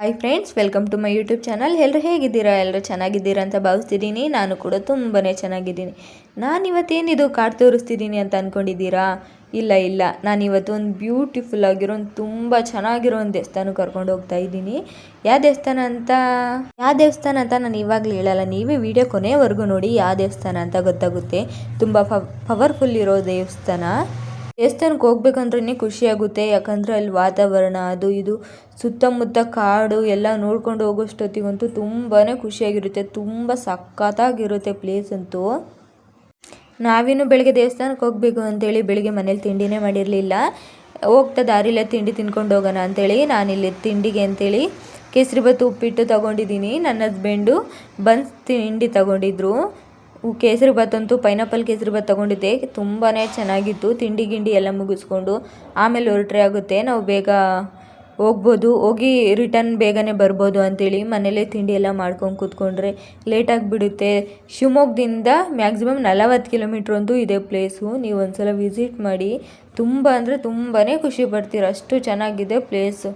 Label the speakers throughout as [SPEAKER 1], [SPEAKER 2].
[SPEAKER 1] Hi friends, welcome to my YouTube channel. ಎಲ್ಲರೂ ಹೇಗಿದ್ದೀರಾ? ಎಲ್ಲರೂ ಚೆನ್ನಾಗಿದ್ದೀರಾ ಅಂತ ಭಾವಿಸ್ತಿದ್ದೀನಿ. ನಾನು ಕೂಡ ತುಂಬಾ ಚೆನ್ನಾಗಿದ್ದೀನಿ. ನಾನಿವತ್ತೇನಿದು ಕಾರ್ಡ್ ತೋರಿಸ್ತಿದ್ದೀನಿ ಅಂತ ಅಂದ್ಕೊಂಡಿದ್ದೀರಾ? ಇಲ್ಲ, ನಾನಿವತ್ತು ಒಂದು ಬ್ಯೂಟಿಫುಲ್ ಆಗಿರೋ ಒಂದು ತುಂಬ ಚೆನ್ನಾಗಿರೋ ಒಂದು ದೇವಸ್ಥಾನಕ್ಕೆ ಕರ್ಕೊಂಡು ಹೋಗ್ತಾ ಇದ್ದೀನಿ. ಯಾವ ದೇವಸ್ಥಾನ ಅಂತ ನಾನು ಇವಾಗಲೇ ಹೇಳಲ್ಲ, ನೀವೇ ವಿಡಿಯೋ ಕೊನೆವರೆಗೂ ನೋಡಿ ಯಾವ ದೇವಸ್ಥಾನ ಅಂತ ಗೊತ್ತಾಗುತ್ತೆ. ತುಂಬ ಪವರ್ಫುಲ್ ಇರೋ ದೇವಸ್ಥಾನಕ್ಕೆ ಹೋಗ್ಬೇಕಂದ್ರೇ ಖುಷಿಯಾಗುತ್ತೆ. ಯಾಕಂದರೆ ಅಲ್ಲಿ ವಾತಾವರಣ ಅದು ಇದು ಸುತ್ತಮುತ್ತ ಕಾಡು ಎಲ್ಲ ನೋಡ್ಕೊಂಡು ಹೋಗೋಷ್ಟೊತ್ತಿಗಂತೂ ತುಂಬಾ ಖುಷಿಯಾಗಿರುತ್ತೆ. ತುಂಬ ಸಖತ್ತಾಗಿರುತ್ತೆ ಪ್ಲೇಸ್ ಅಂತೂ. ನಾವಿನ್ನು ಬೆಳಗ್ಗೆ ದೇವಸ್ಥಾನಕ್ಕೆ ಹೋಗಬೇಕು ಅಂತೇಳಿ ಬೆಳಿಗ್ಗೆ ಮನೇಲಿ ತಿಂಡಿನೇ ಮಾಡಿರಲಿಲ್ಲ. ಹೋಗ್ತಾ ದಾರಿಲೇ ತಿಂಡಿ ತಿನ್ಕೊಂಡು ಹೋಗೋಣ ಅಂತೇಳಿ ನಾನಿಲ್ಲಿ ತಿಂಡಿಗೆ ಅಂತೇಳಿ ಕೇಸರಿಬಾತು ಉಪ್ಪಿಟ್ಟು ತೊಗೊಂಡಿದ್ದೀನಿ. ನನ್ನ ಹಸ್ಬೆಂಡು ಬನ್ಸ್ ತಿಂಡಿ ತೊಗೊಂಡಿದ್ರು. ಕೇಸರಿಬಾತಂತೂ ಪೈನಾಪಲ್ ಕೇಸರಿಬಾತ್ ತೊಗೊಂಡಿದ್ದೆ, ತುಂಬಾ ಚೆನ್ನಾಗಿತ್ತು. ತಿಂಡಿ ಗಿಂಡಿ ಎಲ್ಲ ಮುಗಿಸ್ಕೊಂಡು ಆಮೇಲೆ ಹೊರಟ್ರೆ ಆಗುತ್ತೆ, ನಾವು ಬೇಗ ಹೋಗ್ಬೋದು, ಹೋಗಿ ರಿಟರ್ನ್ ಬೇಗನೆ ಬರ್ಬೋದು ಅಂತೇಳಿ ಮನೇಲೇ ತಿಂಡಿ ಎಲ್ಲ ಮಾಡ್ಕೊಂಡು ಕೂತ್ಕೊಂಡ್ರೆ ಲೇಟಾಗಿಬಿಡುತ್ತೆ. ಶಿವಮೊಗ್ಗದಿಂದ ಮ್ಯಾಕ್ಸಿಮಮ್ 40 ಕಿಲೋಮೀಟ್ರ್ ಅಂತೂ ಇದೆ ಪ್ಲೇಸು. ನೀವು ಒಂದ್ಸಲ ವಿಸಿಟ್ ಮಾಡಿ, ತುಂಬ ಅಂದರೆ ತುಂಬಾ ಖುಷಿ ಪಡ್ತೀರ, ಅಷ್ಟು ಚೆನ್ನಾಗಿದೆ ಪ್ಲೇಸು.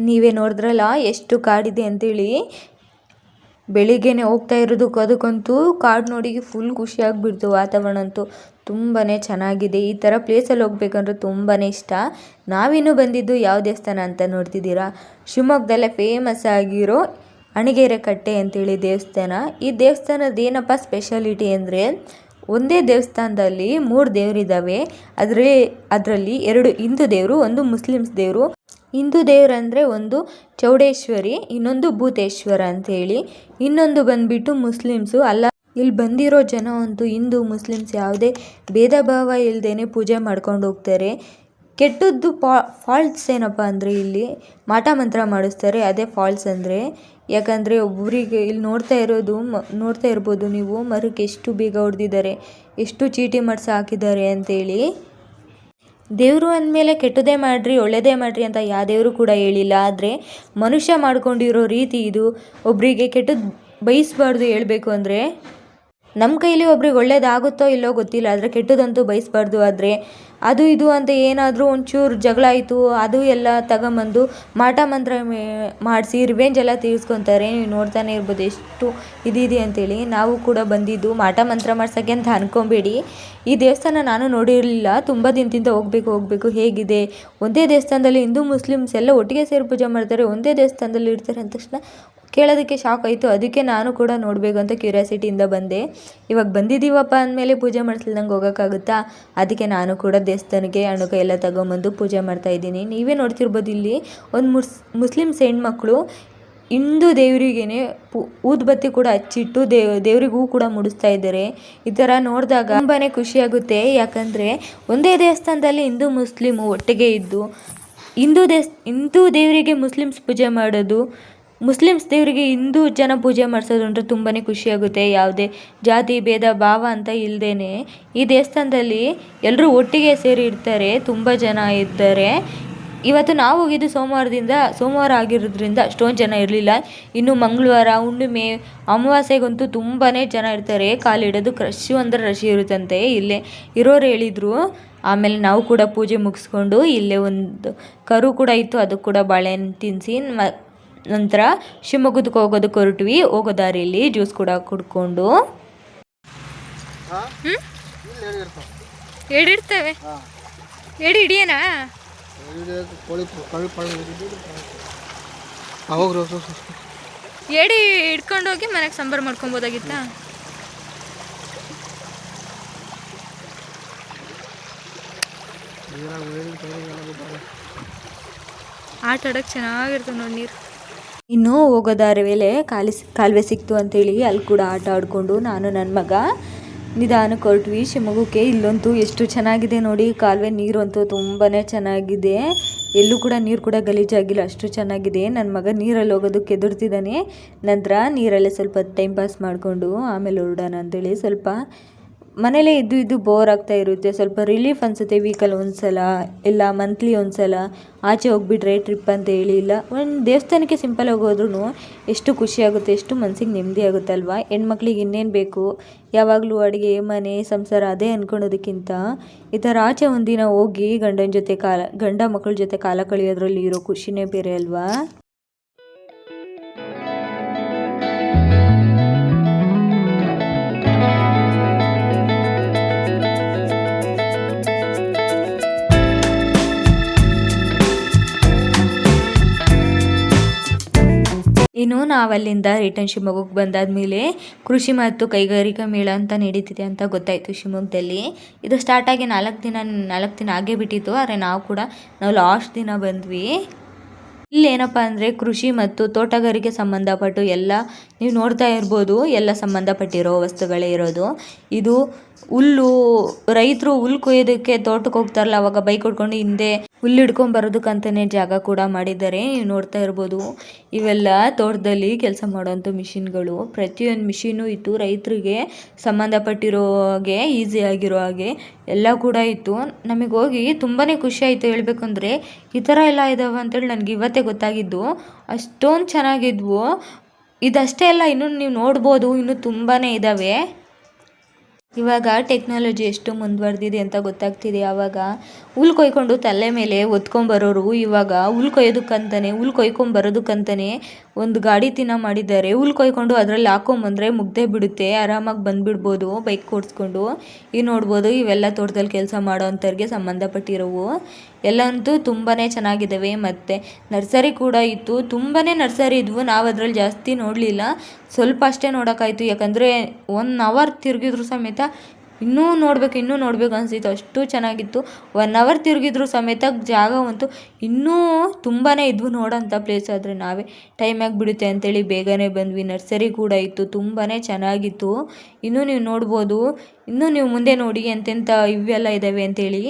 [SPEAKER 1] ನೀವೇ ನೋಡಿದ್ರಲ್ಲ ಎಷ್ಟು ಕಾಡಿದೆ ಅಂತೇಳಿ. ಬೆಳಿಗ್ಗೆನೆ ಹೋಗ್ತಾ ಇರೋದಕ್ಕೆ ಅದಕ್ಕಂತೂ ಕಾಡು ನೋಡಿ ಫುಲ್ ಖುಷಿಯಾಗಿಬಿಡ್ತು. ವಾತಾವರಣ ಅಂತೂ ತುಂಬಾ ಚೆನ್ನಾಗಿದೆ. ಈ ಥರ ಪ್ಲೇಸಲ್ಲಿ ಹೋಗ್ಬೇಕಂದ್ರೆ ತುಂಬಾ ಇಷ್ಟ. ನಾವಿನ್ನೂ ಬಂದಿದ್ದು ಯಾವ ದೇವಸ್ಥಾನ ಅಂತ ನೋಡ್ತಿದ್ದೀರಾ? ಶಿವಮೊಗ್ಗದಲ್ಲೇ ಫೇಮಸ್ ಆಗಿರೋ ಅಣಗೆರೆ ಕಟ್ಟೆ ಅಂತೇಳಿ ದೇವಸ್ಥಾನ. ಈ ದೇವಸ್ಥಾನದ ಏನಪ್ಪ ಸ್ಪೆಷಾಲಿಟಿ ಅಂದರೆ, ಒಂದೇ ದೇವಸ್ಥಾನದಲ್ಲಿ 3 ದೇವರಿದ್ದಾವೆ. ಅದರಲ್ಲಿ 2 ಹಿಂದೂ ದೇವರು, ಒಂದು ಮುಸ್ಲಿಮ್ಸ್ ದೇವರು. ಹಿಂದೂ ದೇವರಂದರೆ ಒಂದು ಚೌಡೇಶ್ವರಿ, ಇನ್ನೊಂದು ಭೂತೇಶ್ವರ ಅಂತೇಳಿ. ಇನ್ನೊಂದು ಬಂದುಬಿಟ್ಟು ಮುಸ್ಲಿಮ್ಸು ಅಲ್ಲ. ಇಲ್ಲಿ ಬಂದಿರೋ ಜನ ಅಂತೂ ಹಿಂದೂ ಮುಸ್ಲಿಮ್ಸ್ ಯಾವುದೇ ಭೇದ ಭಾವ ಇಲ್ಲದೇ ಪೂಜೆ ಮಾಡ್ಕೊಂಡು ಹೋಗ್ತಾರೆ. ಕೆಟ್ಟದ್ದು ಫಾಲ್ಸ್ ಏನಪ್ಪ ಅಂದರೆ ಇಲ್ಲಿ ಮಾಟ ಮಂತ್ರ ಮಾಡಿಸ್ತಾರೆ, ಅದೇ ಫಾಲ್ಸ್ ಅಂದರೆ. ಯಾಕಂದರೆ ಒಬ್ಬರಿಗೆ ಇಲ್ಲಿ ನೋಡ್ತಾ ಇರ್ಬೋದು ನೀವು, ಮರಕ್ಕೆ ಎಷ್ಟು ಬೇಗ ಹೊಡೆದಿದ್ದಾರೆ, ಎಷ್ಟು ಚೀಟಿ ಮಾಡಿಸಿ ಹಾಕಿದ್ದಾರೆ ಅಂತೇಳಿ. ದೇವರು ಅಂದಮೇಲೆ ಕೆಟ್ಟದೇ ಮಾಡಿರಿ ಒಳ್ಳೆಯದೇ ಮಾಡಿರಿ ಅಂತ ಯಾವ ದೇವರು ಕೂಡ ಹೇಳಿಲ್ಲ. ಆದರೆ ಮನುಷ್ಯ ಮಾಡ್ಕೊಂಡಿರೋ ರೀತಿ ಇದು. ಒಬ್ಬರಿಗೆ ಕೆಟ್ಟದ್ದು ಬಯಸಬಾರ್ದು. ಹೇಳಬೇಕು ಅಂದರೆ ನಮ್ಮ ಕೈಲಿ ಒಬ್ರಿಗೆ ಒಳ್ಳೇದಾಗುತ್ತೋ ಇಲ್ಲೋ ಗೊತ್ತಿಲ್ಲ, ಆದರೆ ಕೆಟ್ಟದಂತೂ ಬಯಸಬಾರ್ದು. ಆದರೆ ಅದು ಇದು ಅಂತ ಏನಾದರೂ ಒಂಚೂರು ಜಗಳ ಆಯಿತು, ಅದು ಎಲ್ಲ ತಗೊಂಬಂದು ಮಾಟ ಮಂತ್ರ ಮಾಡಿಸಿ ರಿವೆಂಜ್ ಎಲ್ಲ ತೀರಿಸ್ಕೊತಾರೆ. ನೀವು ನೋಡ್ತಾನೆ ಇರ್ಬೋದು ಎಷ್ಟು ಇದಿದೆ ಅಂತೇಳಿ. ನಾವು ಕೂಡ ಬಂದಿದ್ದು ಮಾಟ ಮಂತ್ರ ಮಾಡ್ಸೋಕ್ಕೆ ಅಂತ ಅಂದ್ಕೊಬೇಡಿ. ಈ ದೇವಸ್ಥಾನ ನಾನು ನೋಡಿರಲಿಲ್ಲ, ತುಂಬ ದಿನದಿಂದ ಹೋಗಬೇಕು ಹೇಗಿದೆ. ಒಂದೇ ದೇವಸ್ಥಾನದಲ್ಲಿ ಹಿಂದೂ ಮುಸ್ಲಿಮ್ಸ್ ಎಲ್ಲ ಒಟ್ಟಿಗೆ ಸೇರಿ ಪೂಜೆ ಮಾಡ್ತಾರೆ, ಒಂದೇ ದೇವಸ್ಥಾನದಲ್ಲಿ ಇರ್ತಾರೆ ಅಂದ ತಕ್ಷಣ ಕೇಳೋದಕ್ಕೆ ಶಾಕ್ ಆಯಿತು. ಅದಕ್ಕೆ ನಾನು ಕೂಡ ನೋಡಬೇಕು ಅಂತ ಕ್ಯೂರಿಯಾಸಿಟಿಯಿಂದ ಬಂದೆ. ಇವಾಗ ಬಂದಿದ್ದೀವಪ್ಪ ಅಂದಮೇಲೆ ಪೂಜೆ ಮಾಡಿಸ್ಲಿಲ್ದಂಗೆ ಹೋಗೋಕ್ಕಾಗುತ್ತಾ? ಅದಕ್ಕೆ ನಾನು ಕೂಡ ದೇವಸ್ಥಾನಕ್ಕೆ ಅಣುಕ ಎಲ್ಲ ತಗೊಂಬಂದು ಪೂಜೆ ಮಾಡ್ತಾಯಿದ್ದೀನಿ. ನೀವೇ ನೋಡ್ತಿರ್ಬೋದು ಇಲ್ಲಿ ಒಂದು ಮುಸ್ಲಿಮ್ಸ್ ಹೆಣ್ಮಕ್ಳು ಹಿಂದೂ ದೇವರಿಗೇನೆ ಊದುಬತ್ತಿ ಕೂಡ ಹಚ್ಚಿಟ್ಟು ದೇವರಿಗೂ ಕೂಡ ಮುಡಿಸ್ತಾ ಇದ್ದಾರೆ. ಈ ಥರ ನೋಡಿದಾಗ ತುಂಬಾನೇ ಖುಷಿಯಾಗುತ್ತೆ. ಯಾಕಂದರೆ ಒಂದೇ ದೇವಸ್ಥಾನದಲ್ಲಿ ಹಿಂದೂ ಮುಸ್ಲಿಂ ಒಟ್ಟಿಗೆ ಇದ್ದು ಹಿಂದೂ ದೇವರಿಗೆ ಮುಸ್ಲಿಮ್ಸ್ ಪೂಜೆ ಮಾಡೋದು, ಮುಸ್ಲಿಮ್ಸ್ ದೇವರಿಗೆ ಹಿಂದೂ ಜನ ಪೂಜೆ ಮಾಡಿಸೋದು ಅಂದರೆ ತುಂಬಾ ಖುಷಿಯಾಗುತ್ತೆ. ಯಾವುದೇ ಜಾತಿ ಭೇದ ಭಾವ ಅಂತ ಇಲ್ಲದೇ ಈ ದೇವಸ್ಥಾನದಲ್ಲಿ ಎಲ್ಲರೂ ಒಟ್ಟಿಗೆ ಸೇರಿ ಇರ್ತಾರೆ. ತುಂಬ ಜನ ಇದ್ದಾರೆ. ಇವತ್ತು ನಾವು ಹೋಗಿದ್ದು ಸೋಮವಾರ ಆಗಿರೋದ್ರಿಂದ ಅಷ್ಟೊಂದು ಜನ ಇರಲಿಲ್ಲ. ಇನ್ನು ಮಂಗಳವಾರ, ಹುಣ್ಣಿಮೆ, ಅಮಾವಾಸ್ಯೆಗಂತೂ ತುಂಬಾ ಜನ ಇರ್ತಾರೆ. ಕಾಲಿಡೋದು ರಶ್ಶು ಅಂದರೆ ರಶ್ ಇರುತ್ತಂತೆ ಇಲ್ಲೇ ಇರೋರು ಹೇಳಿದರು. ಆಮೇಲೆ ನಾವು ಕೂಡ ಪೂಜೆ ಮುಗಿಸ್ಕೊಂಡು ಇಲ್ಲೇ ಒಂದು ಕರು ಕೂಡ ಇತ್ತು, ಅದು ಕೂಡ ಬಾಳೆಹಣ್ಣು ತಿನ್ನಿಸಿ ನಂತರ ಶಿವಮೊಗ್ಗಕ್ಕೆ ಹೋಗೋದಕ್ಕೆ ಹೊರಟ್ವಿ. ಹೋಗೋ ದಾರಿಯಲ್ಲಿ ಜ್ಯೂಸ್ ಕೂಡ ಕುಡ್ಕೊಂಡು ಎಡಿರ್ತೇವೆ. ಎಡಿ ಹಿಡಿಯನಾ? ಎಡಿ ಹಿಡ್ಕೊಂಡೋಗಿ ಮನೆಗೆ ಸಾಂಬಾರು ಮಾಡ್ಕೊಬೋದಾಗಿತ್ತಾ? ಆಟ ಆಡೋಕ್ಕೆ ಚೆನ್ನಾಗಿರ್ತದೆ ನೋಡಿ ನೀರು. ಇನ್ನೂ ಹೋಗೋ ದಾರಿ ಮೇಲೆ ಕಾಲುವೆ ಸಿಕ್ತು ಅಂತೇಳಿ ಅಲ್ಲಿ ಕೂಡ ಆಟ ಆಡಿಕೊಂಡು ನಾನು ನನ್ನ ಮಗ ನಿಧಾನಕ್ಕೆ ಹೊರಟ್ವಿ ಶಿವಮೊಗ್ಗಕ್ಕೆ. ಇಲ್ಲಂತೂ ಎಷ್ಟು ಚೆನ್ನಾಗಿದೆ ನೋಡಿ ಕಾಲುವೆ, ನೀರು ಅಂತೂ ತುಂಬಾ ಚೆನ್ನಾಗಿದೆ. ಎಲ್ಲೂ ಕೂಡ ನೀರು ಕೂಡ ಗಲೀಜಾಗಿಲ್ಲ, ಅಷ್ಟು ಚೆನ್ನಾಗಿದೆ. ನನ್ನ ಮಗ ನೀರಲ್ಲಿ ಹೋಗೋದಕ್ಕೆ ಎದುರ್ತಿದ್ದಾನೆ. ನಂತರ ನೀರಲ್ಲೇ ಸ್ವಲ್ಪ ಟೈಮ್ ಪಾಸ್ ಮಾಡಿಕೊಂಡು ಆಮೇಲೆ ಹೊರಡೋಣ ಅಂತೇಳಿ ಸ್ವಲ್ಪ ಮನೇಲೇ ಇದ್ದು ಬೋರ್ ಆಗ್ತಾ ಇರುತ್ತೆ. ಸ್ವಲ್ಪ ರಿಲೀಫ್ ಅನಿಸುತ್ತೆ. ವೀಕಲ್ಲಿ ಒಂದ್ಸಲ ಇಲ್ಲ ಮಂತ್ಲಿ ಒಂದ್ಸಲ ಆಚೆ ಹೋಗ್ಬಿಟ್ರೆ ಟ್ರಿಪ್ ಅಂತ ಹೇಳಿ ಇಲ್ಲ ಒಂದು ದೇವಸ್ಥಾನಕ್ಕೆ ಸಿಂಪಲಾಗಿ ಹೋದ್ರೂ ಎಷ್ಟು ಖುಷಿಯಾಗುತ್ತೆ, ಎಷ್ಟು ಮನಸ್ಸಿಗೆ ನೆಮ್ಮದಿ ಆಗುತ್ತಲ್ವ. ಹೆಣ್ಮಕ್ಳಿಗೆ ಇನ್ನೇನು ಬೇಕು, ಯಾವಾಗಲೂ ಅಡುಗೆ ಮನೆ ಸಂಸಾರ ಅದೇ ಅಂದ್ಕೊಳೋದಕ್ಕಿಂತ ಈ ಥರ ಆಚೆ ಒಂದಿನ ಹೋಗಿ ಗಂಡ ಮಕ್ಕಳ ಜೊತೆ ಕಾಲ ಕಳೆಯೋದ್ರಲ್ಲಿ ಇರೋ ಖುಷಿನೇ ಬೇರೆ ಅಲ್ವಾ. ಇನ್ನು ನಾವಲ್ಲಿಂದ ರಿಟರ್ನ್ ಶಿವಮೊಗ್ಗಕ್ಕೆ ಬಂದಾದಮೇಲೆ ಕೃಷಿ ಮತ್ತು ಕೈಗಾರಿಕಾ ಮೇಳ ಅಂತ ನಡೀತಿದೆ ಅಂತ ಗೊತ್ತಾಯಿತು ಶಿವಮೊಗ್ಗದಲ್ಲಿ. ಇದು ಸ್ಟಾರ್ಟಾಗಿ 4 ದಿನ ಆಗೇ ಬಿಟ್ಟಿತ್ತು. ಆದರೆ ನಾವು ಲಾಸ್ಟ್ ದಿನ ಬಂದ್ವಿ. ಇಲ್ಲೇನಪ್ಪ ಅಂದರೆ ಕೃಷಿ ಮತ್ತು ತೋಟಗಾರಿಕೆ ಸಂಬಂಧಪಟ್ಟು ಎಲ್ಲ ನೀವು ನೋಡ್ತಾ ಇರ್ಬೋದು, ಎಲ್ಲ ಸಂಬಂಧಪಟ್ಟಿರೋ ವಸ್ತುಗಳೇ ಇರೋದು. ಇದು ರೈತರು ಹುಲ್ಲು ಕೊಯ್ಯೋದಕ್ಕೆ ತೋಟಕ್ಕೆ ಹೋಗ್ತಾರಲ್ಲ, ಅವಾಗ ಬೈಕ್ ಹೊಡ್ಕೊಂಡು ಹಿಂದೆ ಹುಲ್ಲು ಹಿಡ್ಕೊಂಬರೋದಕ್ಕಂತಲೇ ಜಾಗ ಕೂಡ ಮಾಡಿದ್ದಾರೆ. ನೀವು ನೋಡ್ತಾ ಇರ್ಬೋದು, ಇವೆಲ್ಲ ತೋಟದಲ್ಲಿ ಕೆಲಸ ಮಾಡೋವಂಥ ಮಿಷಿನ್ಗಳು. ಪ್ರತಿಯೊಂದು ಮಿಷಿನು ಇತ್ತು, ರೈತರಿಗೆ ಸಂಬಂಧಪಟ್ಟಿರೋ ಹಾಗೆ ಈಸಿ ಆಗಿರೋ ಹಾಗೆ ಎಲ್ಲ ಕೂಡ ಇತ್ತು. ನಮಗೆ ಹೋಗಿ ತುಂಬಾ ಖುಷಿ ಆಯಿತು. ಹೇಳ್ಬೇಕಂದ್ರೆ ಈ ಥರ ಎಲ್ಲ ಇದ್ದಾವೆ ಅಂತೇಳಿ ನನಗೆ ಇವತ್ತೇ ಗೊತ್ತಾಗಿದ್ದು. ಅಷ್ಟೊಂದು ಚೆನ್ನಾಗಿದ್ವು. ಇದಷ್ಟೇ ಅಲ್ಲ, ಇನ್ನೂ ನೀವು ನೋಡ್ಬೋದು, ಇನ್ನೂ ತುಂಬಾ ಇದ್ದಾವೆ. ಇವಾಗ ಟೆಕ್ನಾಲಜಿ ಎಷ್ಟು ಮುಂದುವರೆದಿದೆ ಅಂತ ಗೊತ್ತಾಗ್ತಿದೆ. ಆವಾಗ ಹುಲ್ಲು ಕೊಯ್ಕೊಂಡು ತಲೆ ಮೇಲೆ ಹೊತ್ಕೊಂಬರೋರು ಇವಾಗ ಹುಲ್ಲು ಕೊಯ್ಕೊಂಬರೋದಕ್ಕಂತಲೇ ಒಂದು ಗಾಡಿ ಮಾಡಿದ್ದಾರೆ. ಹುಲ್ಲು ಕೊಯ್ಕೊಂಡು ಅದರಲ್ಲಿ ಹಾಕೊಂಬಂದರೆ ಮುಗ್ದೇ ಬಿಡುತ್ತೆ, ಆರಾಮಾಗಿ ಬಂದುಬಿಡ್ಬೋದು ಬೈಕ್ ಓಡಿಸ್ಕೊಂಡು. ಈಗ ನೋಡ್ಬೋದು, ಇವೆಲ್ಲ ತೋಟದಲ್ಲಿ ಕೆಲಸ ಮಾಡೋವಂಥವ್ರಿಗೆ ಸಂಬಂಧಪಟ್ಟಿರೋವು ಎಲ್ಲಂತೂ ತುಂಬಾ ಚೆನ್ನಾಗಿದ್ದಾವೆ. ಮತ್ತು ನರ್ಸರಿ ಕೂಡ ಇತ್ತು, ತುಂಬಾ ನರ್ಸರಿ ಇದ್ವು. ನಾವು ಅದರಲ್ಲಿ ಜಾಸ್ತಿ ನೋಡಲಿಲ್ಲ, ಸ್ವಲ್ಪ ಅಷ್ಟೇ ನೋಡೋಕ್ಕಾಯ್ತು. ಯಾಕಂದರೆ 1 ಅವರ್ ತಿರುಗಿದ್ರು ಸಮೇತ ಇನ್ನೂ ನೋಡಬೇಕು ಅನಿಸಿತ್ತು, ಅಷ್ಟು ಚೆನ್ನಾಗಿತ್ತು. 1 ಅವರ್ ತಿರುಗಿದ್ರು ಸಮೇತ ಜಾಗವಂತೂ ಇನ್ನೂ ತುಂಬಾ ಇದ್ವು ನೋಡೋಂಥ ಪ್ಲೇಸ್. ಆದರೆ ನಾವೇ ಟೈಮ್ ಆಗಿಬಿಡುತ್ತೆ ಅಂತೇಳಿ ಬೇಗನೆ ಬಂದ್ವಿ. ನರ್ಸರಿ ಕೂಡ ಇತ್ತು, ತುಂಬಾ ಚೆನ್ನಾಗಿತ್ತು. ಇನ್ನೂ ನೀವು ನೋಡ್ಬೋದು, ಇನ್ನೂ ನೀವು ಮುಂದೆ ನೋಡಿ ಎಂತೆಂಥ ಇವೆಲ್ಲ ಇದ್ದಾವೆ ಅಂತೇಳಿ.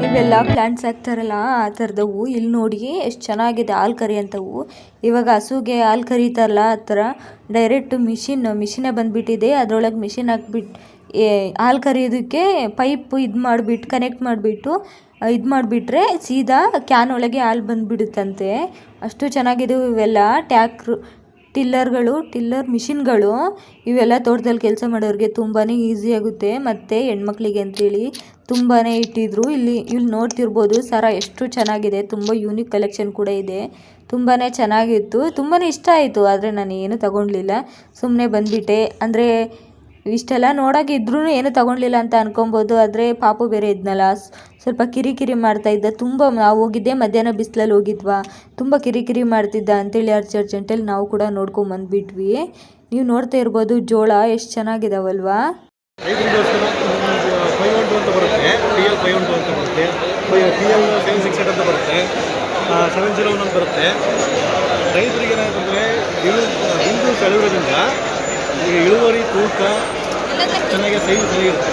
[SPEAKER 1] ಇವೆಲ್ಲ ಪ್ಲ್ಯಾಂಟ್ಸ್ ಹಾಕ್ತಾರಲ್ಲ ಆ ಥರದವು. ಇಲ್ಲಿ ನೋಡಿ ಎಷ್ಟು ಚೆನ್ನಾಗಿದೆ, ಹಾಲು ಕರಿಯಂಥವು. ಇವಾಗ ಹಸುಗೆ ಹಾಲು ಕರೀತಾರಲ್ಲ ಆ ಥರ ಡೈರೆಕ್ಟ್ ಮಿಷಿನೇ ಬಂದುಬಿಟ್ಟಿದೆ. ಅದರೊಳಗೆ ಮಿಷಿನ್ ಹಾಕ್ಬಿಟ್ಟು ಹಾಲು ಕರಿಯೋದಕ್ಕೆ ಪೈಪ್ ಕನೆಕ್ಟ್ ಮಾಡಿಬಿಟ್ಟು ಮಾಡಿಬಿಟ್ರೆ ಸೀದಾ ಕ್ಯಾನ್ ಒಳಗೆ ಹಾಲು ಬಂದುಬಿಡುತ್ತಂತೆ. ಅಷ್ಟು ಚೆನ್ನಾಗಿದೆ. ಇವೆಲ್ಲ ಟಿಲ್ಲರ್ ಮಿಷಿನ್ಗಳು. ಇವೆಲ್ಲ ತೋಟದಲ್ಲಿ ಕೆಲಸ ಮಾಡೋರಿಗೆ ತುಂಬಾ ಈಸಿ ಆಗುತ್ತೆ. ಮತ್ತು ಹೆಣ್ಮಕ್ಳಿಗೆ ಅಂತೇಳಿ ತುಂಬಾ ಇಟ್ಟಿದ್ರು. ಇಲ್ಲಿ ನೋಡ್ತಿರ್ಬೋದು, ಸರ ಎಷ್ಟು ಚೆನ್ನಾಗಿದೆ, ತುಂಬ ಯೂನಿಕ್ ಕಲೆಕ್ಷನ್ ಕೂಡ ಇದೆ. ತುಂಬಾ ಚೆನ್ನಾಗಿತ್ತು, ತುಂಬಾ ಇಷ್ಟ ಆಯಿತು. ಆದರೆ ನಾನು ಏನು ತಗೊಳ್ಲಿಲ್ಲ, ಸುಮ್ಮನೆ ಬಂದುಬಿಟ್ಟೆ. ಅಂದರೆ ಇಷ್ಟೆಲ್ಲ ನೋಡೋಕಿದ್ರೂ ಏನು ತಗೊಳ್ಲಿಲ್ಲ ಅಂತ ಅನ್ಕೊಬೋದು. ಆದರೆ ಪಾಪು ಬೇರೆ ಇದ್ನಲ್ಲ, ಸ್ವಲ್ಪ ಕಿರಿಕಿರಿ ಮಾಡ್ತಾಯಿದ್ದ. ನಾವು ಹೋಗಿದ್ದೆ ಮಧ್ಯಾಹ್ನ ಬಿಸಿಲಲ್ಲಿ ಹೋಗಿದ್ವಾ, ತುಂಬ ಕಿರಿಕಿರಿ ಮಾಡ್ತಿದ್ದ ಅಂತೇಳಿ ಅರ್ಜೆಂಟಲ್ಲಿ ನಾವು ಕೂಡ ನೋಡ್ಕೊಂಬಂದ್ಬಿಟ್ವಿ. ನೀವು ನೋಡ್ತಾ ಇರ್ಬೋದು, ಜೋಳ ಎಷ್ಟು ಚೆನ್ನಾಗಿದಾವಲ್ವಾ.
[SPEAKER 2] 512 ಅಂತ ಬರುತ್ತೆ, TL 512 ಅಂತ ಬರುತ್ತೆ, TL 768 ಅಂತ ಬರುತ್ತೆ, 701 ಅಂತ ಬರುತ್ತೆ. ರೈತರಿಗೆ ಏನಾಯ್ತಂದರೆ ಹಿಂದು ಕಳೆಯೋದ್ರಿಂದ ಈಗ ಇಳುವರಿ ತೂಕ ಚೆನ್ನಾಗಿ ಸೈಜ್ ಚೆನ್ನಾಗಿರುತ್ತೆ,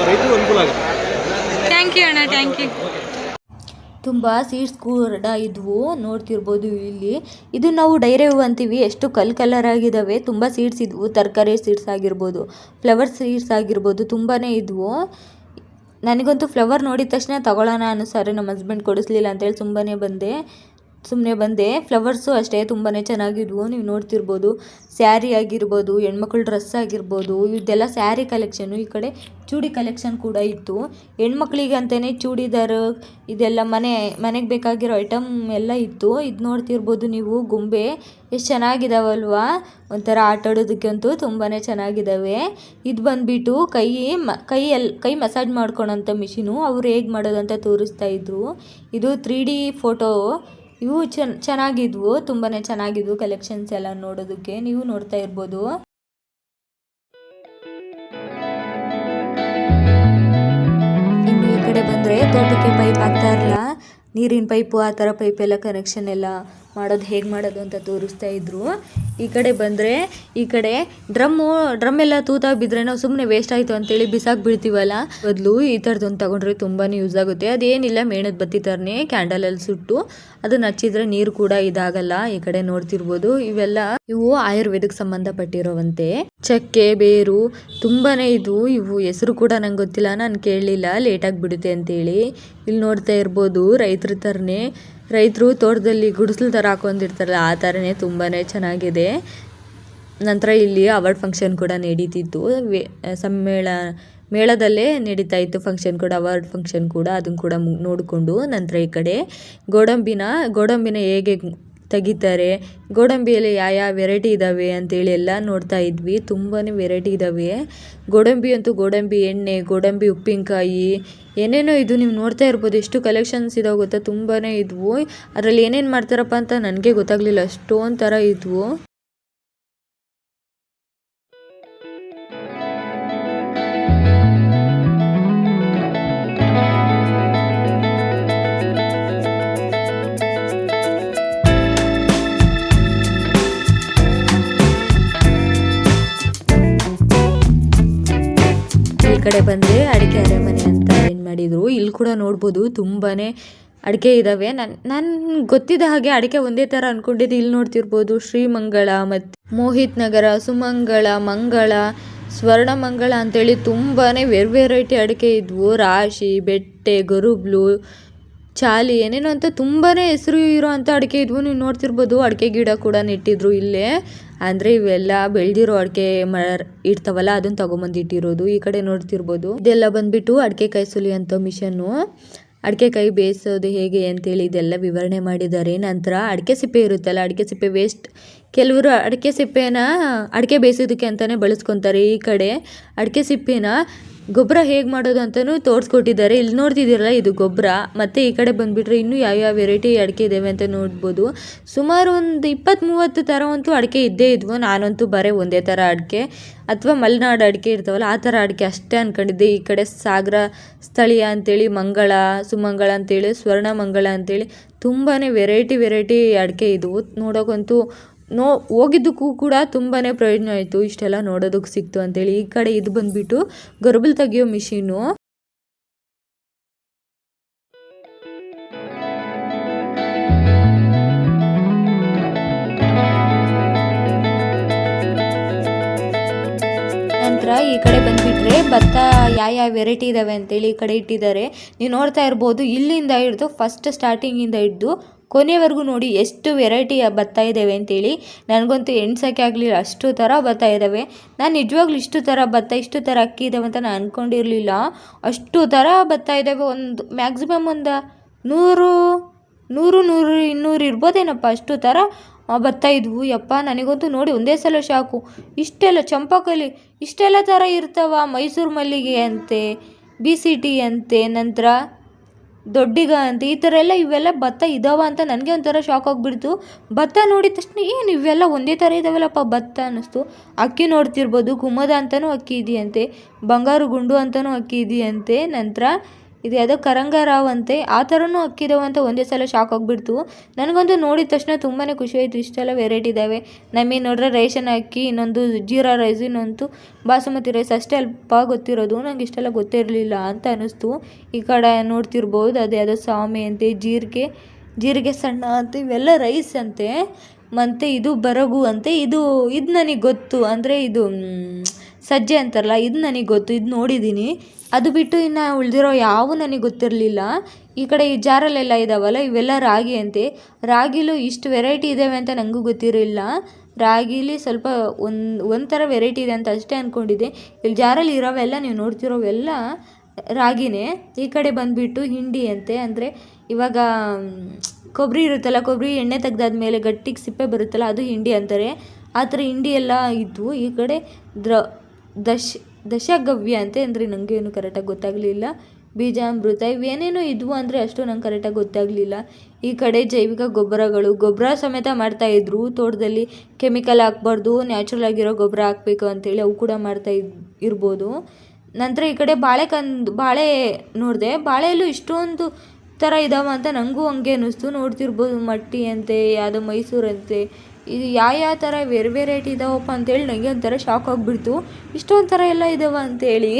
[SPEAKER 2] ರೈತರು ಅನುಕೂಲ ಆಗುತ್ತೆ.
[SPEAKER 3] ಥ್ಯಾಂಕ್ ಯು ಅಣ್ಣ, ಥ್ಯಾಂಕ್ ಯು.
[SPEAKER 1] ತುಂಬ ಸೀಡ್ಸ್ ಕೂಡ ಇದ್ವು, ನೋಡ್ತಿರ್ಬೋದು ಇಲ್ಲಿ. ಇದು ನಾವು ಡೈರೆ ಹೂವು ಅಂತೀವಿ, ಎಷ್ಟು ಕಲರ್ ಆಗಿದ್ದಾವೆ. ತುಂಬ ಸೀಡ್ಸ್ ಇದ್ವು, ತರಕಾರಿ ಸೀಡ್ಸ್ ಆಗಿರ್ಬೋದು, ಫ್ಲವರ್ ಸೀಡ್ಸ್ ಆಗಿರ್ಬೋದು, ತುಂಬಾ ಇದ್ವು. ನನಗಂತೂ ಫ್ಲವರ್ ನೋಡಿದ ತಕ್ಷಣ ತಗೊಳ್ಳೋಣ ಅನ್ನಿಸ್ತಾರೆ, ನಮ್ಮ ಹಸ್ಬೆಂಡ್ ಕೊಡಿಸ್ಲಿಲ್ಲ ಅಂತೇಳಿ ಸುಮ್ಮನೆ ಬಂದೆ. ಫ್ಲವರ್ಸು ಅಷ್ಟೇ ತುಂಬಾ ಚೆನ್ನಾಗಿದ್ವು, ನೀವು ನೋಡ್ತಿರ್ಬೋದು. ಸ್ಯಾರಿ ಆಗಿರ್ಬೋದು, ಹೆಣ್ಮಕ್ಳು ಡ್ರೆಸ್ ಆಗಿರ್ಬೋದು, ಇದೆಲ್ಲ ಸ್ಯಾರಿ ಕಲೆಕ್ಷನು. ಈ ಕಡೆ ಚೂಡಿ ಕಲೆಕ್ಷನ್ ಕೂಡ ಇತ್ತು, ಹೆಣ್ಮಕ್ಳಿಗೆ ಅಂತಲೇ ಚೂಡಿದಾರ್ ಇದೆಲ್ಲ ಮನೆಗೆ ಬೇಕಾಗಿರೋ ಐಟಮ್ ಎಲ್ಲ ಇತ್ತು. ಇದು ನೋಡ್ತಿರ್ಬೋದು ನೀವು, ಗೊಂಬೆ ಎಷ್ಟು ಚೆನ್ನಾಗಿದಾವಲ್ವಾ, ಒಂಥರ ಆಟ ಆಡೋದಕ್ಕಂತೂ ತುಂಬಾ ಚೆನ್ನಾಗಿದ್ದಾವೆ. ಇದು ಬಂದುಬಿಟ್ಟು ಕೈ ಮಸಾಜ್ ಮಾಡ್ಕೊಳೋಂಥ ಮಿಷಿನು, ಅವ್ರು ಹೇಗೆ ಮಾಡೋದಂತ ತೋರಿಸ್ತಾ ಇದ್ರು. ಇದು 3D ಫೋಟೋ, ಇವು ಚೆನ್ನಾಗಿದ್ವು, ತುಂಬಾ ಚೆನ್ನಾಗಿದ್ವು ಕಲೆಕ್ಷನ್ಸ್ ಎಲ್ಲ ನೋಡೋದಕ್ಕೆ, ನೀವು ನೋಡ್ತಾ ಇರ್ಬೋದು. ಇನ್ನು ಈ ಕಡೆ ಬಂದರೆ ತೋಟಕ್ಕೆ ಪೈಪ್ ಹಾಕ್ತಾ ಇರಲ್ಲ, ನೀರಿನ ಪೈಪು ಆ ಥರ ಪೈಪೆಲ್ಲ ಕನೆಕ್ಷನ್ ಎಲ್ಲ ಹೇಗೆ ಮಾಡೋದು ಅಂತ ತೋರಿಸ್ತಾ ಇದ್ರು. ಈ ಕಡೆ ಬಂದರೆ ಈ ಕಡೆ ಡ್ರಮ್ ಎಲ್ಲ ತೂತಾಗಿ ಬಿದ್ದರೆ ನಾವು ಸುಮ್ಮನೆ ವೇಸ್ಟ್ ಆಯಿತು ಅಂತೇಳಿ ಬಿಸಾಕಿ ಬೀಳ್ತೀವಲ್ಲ, ಬದಲು ಈ ಥರದೊಂದು ತೊಗೊಂಡ್ರೆ ತುಂಬಾ ಯೂಸ್ ಆಗುತ್ತೆ. ಅದೇನಿಲ್ಲ, ಮೇಣದ ಬತ್ತಿ ಥರನೇ ಕ್ಯಾಂಡಲಲ್ಲಿ ಸುಟ್ಟು ಅದನ್ನ ಹಚ್ಚಿದ್ರೆ ನೀರು ಕೂಡ ಇದಾಗಲ್ಲ. ಈ ಕಡೆ ನೋಡ್ತಿರ್ಬೋದು, ಇವು ಆಯುರ್ವೇದಕ್ಕೆ ಸಂಬಂಧಪಟ್ಟಿರೋವಂತೆ. ಚಕ್ಕೆ, ಬೇರು ತುಂಬಾನೇ ಇವು ಹೆಸರು ಕೂಡ ನಂಗೆ ಗೊತ್ತಿಲ್ಲ, ನಾನು ಕೇಳಲಿಲ್ಲ, ಲೇಟಾಗಿ ಬಿಡುತ್ತೆ ಅಂತೇಳಿ. ಇಲ್ಲಿ ನೋಡ್ತಾ ಇರ್ಬೋದು, ರೈತರ ಥರನೇ, ರೈತರು ತೋಟದಲ್ಲಿ ಗುಡಿಸಲು ಥರ ಹಾಕೊಂಡಿರ್ತಾರಲ್ಲ ಆ ಥರನೇ ತುಂಬಾ ಚೆನ್ನಾಗಿದೆ. ನಂತರ ಇಲ್ಲಿ ಅವಾರ್ಡ್ ಫಂಕ್ಷನ್ ಕೂಡ ನಡೀತಿತ್ತು, ಮೇಳದಲ್ಲೇ ನಡೀತಾ ಇತ್ತು ಫಂಕ್ಷನ್ ಕೂಡ, ಅವಾರ್ಡ್ ಫಂಕ್ಷನ್ ಕೂಡ. ಅದನ್ನು ಕೂಡ ನೋಡಿಕೊಂಡು ನಂತರ ಈ ಕಡೆ ಗೋಡಂಬಿನ ಹೇಗೆ ತೆಗಿತಾರೆ, ಗೋಡಂಬಿಯಲ್ಲಿ ಯಾವ ವೆರೈಟಿ ಇದ್ದಾವೆ ಅಂತೇಳಿ ಎಲ್ಲ ನೋಡ್ತಾ ಇದ್ವಿ. ತುಂಬಾ ವೆರೈಟಿ ಇದ್ದಾವೆ. ಗೋಡಂಬಿ ಅಂತೂ ಗೋಡಂಬಿ ಎಣ್ಣೆ, ಗೋಡಂಬಿ ಉಪ್ಪಿನಕಾಯಿ, ಏನೇನೋ ಇದು ನೀವು ನೋಡ್ತಾ ಇರ್ಬೋದು. ಎಷ್ಟು ಕಲೆಕ್ಷನ್ಸ್ ಇದಾವೆ ಗೊತ್ತಾ, ತುಂಬಾ ಇದ್ವು. ಅದರಲ್ಲಿ ಏನೇನು ಮಾಡ್ತಾರಪ್ಪ ಅಂತ ನನಗೆ ಗೊತ್ತಾಗಲಿಲ್ಲ, ಅಷ್ಟೊಂದು ಥರ ಇದ್ವು. ಈ ಕಡೆ ಬಂದರೆ ಅಡಿಕೆ ಅರಮನೆ ಅಂತ ಏನು ಮಾಡಿದ್ರು. ಇಲ್ಲಿ ಕೂಡ ನೋಡ್ಬೋದು ತುಂಬಾ ಅಡಿಕೆ ಇದ್ದಾವೆ. ನಾನು ಗೊತ್ತಿದ್ದ ಹಾಗೆ ಅಡಿಕೆ ಒಂದೇ ಥರ ಅಂದ್ಕೊಂಡಿದ್ದು. ಇಲ್ಲಿ ನೋಡ್ತಿರ್ಬೋದು ಶ್ರೀಮಂಗಳ ಮತ್ತು ಮೋಹಿತ್ ನಗರ, ಸುಮಂಗಳ, ಮಂಗಳ, ಸ್ವರ್ಣಮಂಗಳ ಅಂತೇಳಿ ತುಂಬಾ ವೆರೈಟಿ ಅಡಿಕೆ ಇದ್ವು. ರಾಶಿ, ಬೆಟ್ಟೆ, ಗರುಬ್ಲು, ಚಾಲಿ, ಏನೇನೋ ಅಂತ ತುಂಬಾ ಹೆಸರು ಇರೋ ಅಂಥ ಅಡಿಕೆ ಇದ್ವು. ನೀವು ನೋಡ್ತಿರ್ಬೋದು, ಅಡಿಕೆ ಗಿಡ ಕೂಡ ನೆಟ್ಟಿದ್ರು ಇಲ್ಲೇ. ಅಂದರೆ ಇವೆಲ್ಲ ಬೆಳೆದಿರೋ ಅಡಿಕೆ ಇರ್ತಾವಲ್ಲ, ಅದನ್ನು ತೊಗೊಂಬಂದು ಇಟ್ಟಿರೋದು. ಈ ಕಡೆ ನೋಡ್ತಿರ್ಬೋದು, ಇದೆಲ್ಲ ಬಂದುಬಿಟ್ಟು ಅಡಿಕೆ ಕಾಯಿ ಸುಲಿಯೋಂಥ ಮಿಷನ್ನು. ಅಡಿಕೆ ಕಾಯಿ ಬೇಯಿಸೋದು ಹೇಗೆ ಅಂತೇಳಿ ಇದೆಲ್ಲ ವಿವರಣೆ ಮಾಡಿದ್ದಾರೆ. ನಂತರ ಅಡಿಕೆ ಸಿಪ್ಪೆ ಇರುತ್ತಲ್ಲ, ಅಡಿಕೆ ಸಿಪ್ಪೆ ವೇಸ್ಟ್, ಕೆಲವರು ಅಡಿಕೆ ಸಿಪ್ಪೆನ ಅಡಿಕೆ ಬೇಯಿಸೋದಕ್ಕೆ ಅಂತಲೇ ಬಳಸ್ಕೊತಾರೆ. ಈ ಕಡೆ ಅಡಿಕೆ ಸಿಪ್ಪೆನ ಗೊಬ್ಬರ ಹೇಗೆ ಮಾಡೋದು ಅಂತಲೂ ತೋರಿಸ್ಕೊಟ್ಟಿದ್ದಾರೆ. ಇಲ್ಲಿ ನೋಡ್ತಿದ್ದೀರಲ್ಲ, ಇದು ಗೊಬ್ಬರ. ಮತ್ತು ಈ ಕಡೆ ಬಂದುಬಿಟ್ರೆ ಇನ್ನೂ ಯಾವ್ಯಾವ ವೆರೈಟಿ ಅಡಿಕೆ ಇದ್ದಾವೆ ಅಂತ ನೋಡ್ಬೋದು. ಸುಮಾರು ಒಂದು 20-30 ಥರ ಅಂತೂ ಅಡಿಕೆ ಇದ್ದೇ ಇದ್ವು. ನಾನಂತೂ ಬರೀ ಒಂದೇ ಥರ ಅಡಿಕೆ ಅಥವಾ ಮಲೆನಾಡು ಅಡಿಕೆ ಇರ್ತಾವಲ್ಲ ಆ ಥರ ಅಡಿಕೆ ಅಷ್ಟೇ ಅಂದ್ಕೊಂಡಿದ್ದೆ. ಈ ಕಡೆ ಸಾಗರ ಸ್ಥಳೀಯ ಅಂತೇಳಿ, ಮಂಗಳ, ಸುಮಂಗಳ ಅಂತೇಳಿ, ಸ್ವರ್ಣಮಂಗಳ ಅಂತೇಳಿ ತುಂಬಾ ವೆರೈಟಿ ಅಡಿಕೆ ಇದ್ವು. ನೋಡೋಕ್ಕಂತೂ ಹೋಗಿದ್ದಕ್ಕೂ ಕೂಡ ತುಂಬಾ ಪ್ರಯೋಜನ ಆಯಿತು, ಇಷ್ಟೆಲ್ಲ ನೋಡೋದಕ್ಕೆ ಸಿಕ್ತು ಅಂತೇಳಿ. ಈ ಕಡೆ ಇದು ಬಂದುಬಿಟ್ಟು ಗರ್ಬಲ್ ತೆಗಿಯೋ ಮಿಷಿನು. ನಂತರ ಈ ಕಡೆ ಬಂದುಬಿಟ್ರೆ ಭತ್ತ ಯಾವ ವೆರೈಟಿ ಇದ್ದಾವೆ ಅಂತೇಳಿ ಈ ಕಡೆ ಇಟ್ಟಿದ್ದಾರೆ. ನೀವು ನೋಡ್ತಾ ಇರ್ಬೋದು, ಇಲ್ಲಿಂದ ಹಿಡಿದು ಫಸ್ಟ್ ಸ್ಟಾರ್ಟಿಂಗಿಂದ ಹಿಡಿದು ಕೊನೆವರೆಗೂ ನೋಡಿ ಎಷ್ಟು ವೆರೈಟಿಯ ಭತ್ತ ಇದ್ದಾವೆ ಅಂತೇಳಿ. ನನಗಂತೂ ಎಣ್ಸೋಕ್ಕೆ ಆಗಲಿಲ್ಲ, ಅಷ್ಟು ಥರ ಭತ್ತ ಇದ್ದಾವೆ. ನಾನು ನಿಜವಾಗ್ಲೂ ಇಷ್ಟು ಥರ ಭತ್ತ, ಇಷ್ಟು ಥರ ಅಕ್ಕಿ ಇದ್ದಾವೆ ಅಂತ ನಾನು ಅಂದ್ಕೊಂಡಿರಲಿಲ್ಲ. ಅಷ್ಟು ಥರ ಭತ್ತ ಇದ್ದಾವೆ. ಒಂದು ಮ್ಯಾಕ್ಸಿಮಮ್ ಒಂದು 100-200 ಇರ್ಬೋದೇನಪ್ಪ, ಅಷ್ಟು ಥರ ಭತ್ತ ಇದ್ವು. ಯಪ್ಪ, ನನಗಂತೂ ನೋಡಿ ಒಂದೇ ಸಲ ಶಾಕು. ಇಷ್ಟೆಲ್ಲ ಚಂಪಾಕಲಿ ಇಷ್ಟೆಲ್ಲ ಥರ ಇರ್ತಾವ. ಮೈಸೂರು ಮಲ್ಲಿಗೆ ಅಂತೆ, BCT ಅಂತೆ, ನಂತರ ದೊಡ್ಡಿಗ ಅಂತ ಈ ಥರ ಎಲ್ಲ ಇವೆಲ್ಲ ಭತ್ತ ಇದಾವ ಅಂತ ನನಗೆ ಒಂಥರ ಶಾಕ್ ಆಗಿಬಿಡ್ತು. ಭತ್ತ ನೋಡಿದ ತಕ್ಷಣ ಏನು ಇವೆಲ್ಲ ಒಂದೇ ಥರ ಇದ್ದಾವಲ್ಲಪ್ಪ ಭತ್ತ ಅನ್ನಿಸ್ತು. ಅಕ್ಕಿ ನೋಡ್ತಿರ್ಬೋದು, ಕುಮದ ಅಂತಲೂ ಅಕ್ಕಿ ಇದೆಯಂತೆ, ಬಂಗಾರು ಗುಂಡು ಅಂತಲೂ ಅಕ್ಕಿ ಇದೆಯಂತೆ, ನಂತರ ಇದು ಯಾವುದೋ ಕರಂಗರಾವ್ ಅಂತೆ, ಆ ಥರನೂ ಅಕ್ಕಿ ಇದಾವೆ ಅಂತ ಒಂದೇ ಸಲ ಶಾಕ್ ಆಗಿಬಿಡ್ತು. ನನಗಂತೂ ನೋಡಿದ ತಕ್ಷಣ ತುಂಬಾ ಖುಷಿ ಆಯಿತು. ಇಷ್ಟೆಲ್ಲ ವೆರೈಟಿ ಇದ್ದಾವೆ. ನಮಗೆ ನೋಡ್ರೆ ರೇಷನ್ ಅಕ್ಕಿ, ಇನ್ನೊಂದು ಜೀರಾ ರೈಸ್, ಇನ್ನೊಂದು ಬಾಸುಮತಿ ರೈಸ್ ಅಷ್ಟೇ ಅಲ್ಪ ಗೊತ್ತಿರೋದು. ನಂಗೆ ಇಷ್ಟೆಲ್ಲ ಗೊತ್ತಿರಲಿಲ್ಲ ಅಂತ ಅನ್ನಿಸ್ತು. ಈ ಕಡೆ ನೋಡ್ತಿರ್ಬೋದು ಅದು ಯಾವುದೋ ಸಾಮೆ ಅಂತೆ, ಜೀರಿಗೆ ಸಣ್ಣ ಅಂತ ಇವೆಲ್ಲ ರೈಸ್ ಅಂತೆ. ಮತ್ತು ಇದು ಬರಗು ಅಂತೆ. ಇದು ನನಗೆ ಗೊತ್ತು, ಅಂದರೆ ಇದು ಸಜ್ಜೆ ಅಂತಾರಲ್ಲ, ಇದು ನನಗೆ ಗೊತ್ತು, ಇದು ನೋಡಿದ್ದೀನಿ. ಅದು ಬಿಟ್ಟು ಇನ್ನು ಉಳಿದಿರೋ ಯಾವೂ ನನಗೆ ಗೊತ್ತಿರಲಿಲ್ಲ. ಈ ಕಡೆ ಈ ಜಾರಲ್ಲೆಲ್ಲ ಇದ್ದಾವಲ್ಲ ಇವೆಲ್ಲ ರಾಗಿ ಅಂತೆ. ರಾಗಿಲೂ ಇಷ್ಟು ವೆರೈಟಿ ಇದ್ದಾವೆ ಅಂತ ನನಗೂ ಗೊತ್ತಿರಲಿಲ್ಲ. ರಾಗಿಲಿ ಸ್ವಲ್ಪ ಒಂಥರ ವೆರೈಟಿ ಇದೆ ಅಂತ ಅಷ್ಟೇ ಅಂದ್ಕೊಂಡಿದ್ದೆ. ಇಲ್ಲಿ ಜಾರಲ್ಲಿ ಇರೋವೆಲ್ಲ ನೀವು ನೋಡ್ತಿರೋವೆಲ್ಲ ರಾಗಿನೇ. ಈ ಕಡೆ ಬಂದುಬಿಟ್ಟು ಹಿಂಡಿ ಅಂತೆ, ಅಂದರೆ ಇವಾಗ ಕೊಬ್ಬರಿ ಇರುತ್ತಲ್ಲ, ಕೊಬ್ಬರಿ ಎಣ್ಣೆ ತೆಗ್ದಾದ್ಮೇಲೆ ಗಟ್ಟಿಗೆ ಸಿಪ್ಪೆ ಬರುತ್ತಲ್ಲ, ಅದು ಹಿಂಡಿ ಅಂತಾರೆ. ಆ ಥರ ಹಿಂಡಿ ಎಲ್ಲ ಇದ್ವು. ಈ ಕಡೆ ದಶಗವ್ಯ ಅಂತೆ, ಅಂದರೆ ನನಗೆ ಏನು ಕರೆಕ್ಟಾಗಿ ಗೊತ್ತಾಗಲಿಲ್ಲ. ಬೀಜಾಮೃತ ಇವೇನೇನೋ ಇದ್ವು, ಅಂದರೆ ಅಷ್ಟು ನಂಗೆ ಕರೆಕ್ಟಾಗಿ ಗೊತ್ತಾಗಲಿಲ್ಲ. ಈ ಕಡೆ ಜೈವಿಕ ಗೊಬ್ಬರ ಸಮೇತ ಮಾಡ್ತಾಯಿದ್ರು ತೋಟದಲ್ಲಿ. ಕೆಮಿಕಲ್ ಹಾಕ್ಬಾರ್ದು, ನ್ಯಾಚುರಲ್ ಆಗಿರೋ ಗೊಬ್ಬರ ಹಾಕಬೇಕು ಅಂತೇಳಿ ಅವು ಕೂಡ ಇರ್ಬೋದು. ನಂತರ ಈ ಕಡೆ ಬಾಳೆ ನೋಡಿದೆ. ಬಾಳೆಯಲ್ಲೂ ಇಷ್ಟೊಂದು ಥರ ಇದ್ದಾವೆ ಅಂತ ನನಗೂ ಹಂಗೆ ಅನ್ನಿಸ್ತು. ನೋಡ್ತಿರ್ಬೋದು ಮಟ್ಟಿ ಅಂತೆ, ಯಾವುದೋ ಮೈಸೂರಂತೆ, ಇದು ಯಾವ ಥರ ವೆರೈಟಿ ಇದ್ದಾವಪ್ಪ ಅಂತೇಳಿ ನನಗೆ ಒಂಥರ ಶಾಕ್ ಆಗಿಬಿಡ್ತು. ಇಷ್ಟೊಂದು ಥರ ಎಲ್ಲ ಇದ್ದಾವ ಅಂತೇಳಿ.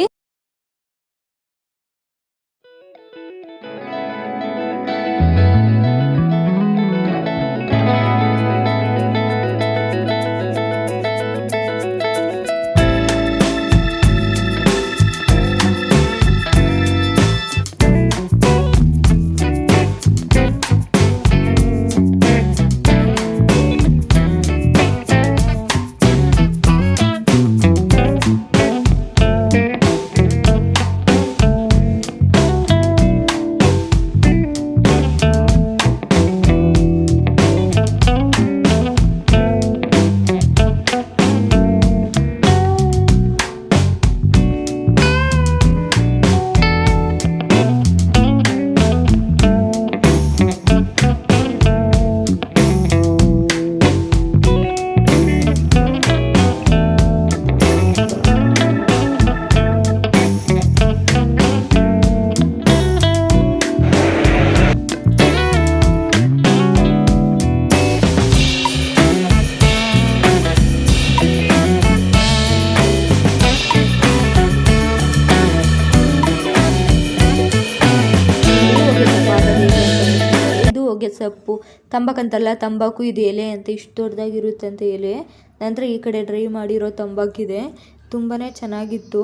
[SPEAKER 1] ಹೊಗೆ ಸೊಪ್ಪು, ತಂಬಾಕಂತಲ್ಲ, ತಂಬಾಕು ಇದು ಎಲೆ ಅಂತ ಇಷ್ಟು ದೊಡ್ಡದಾಗಿರುತ್ತೆ ಅಂತ ಎಲೆ. ನಂತರ ಈ ಕಡೆ ಡ್ರೈ ಮಾಡಿರೋ ತಂಬಾಕಿದೆ, ತುಂಬಾ ಚೆನ್ನಾಗಿತ್ತು.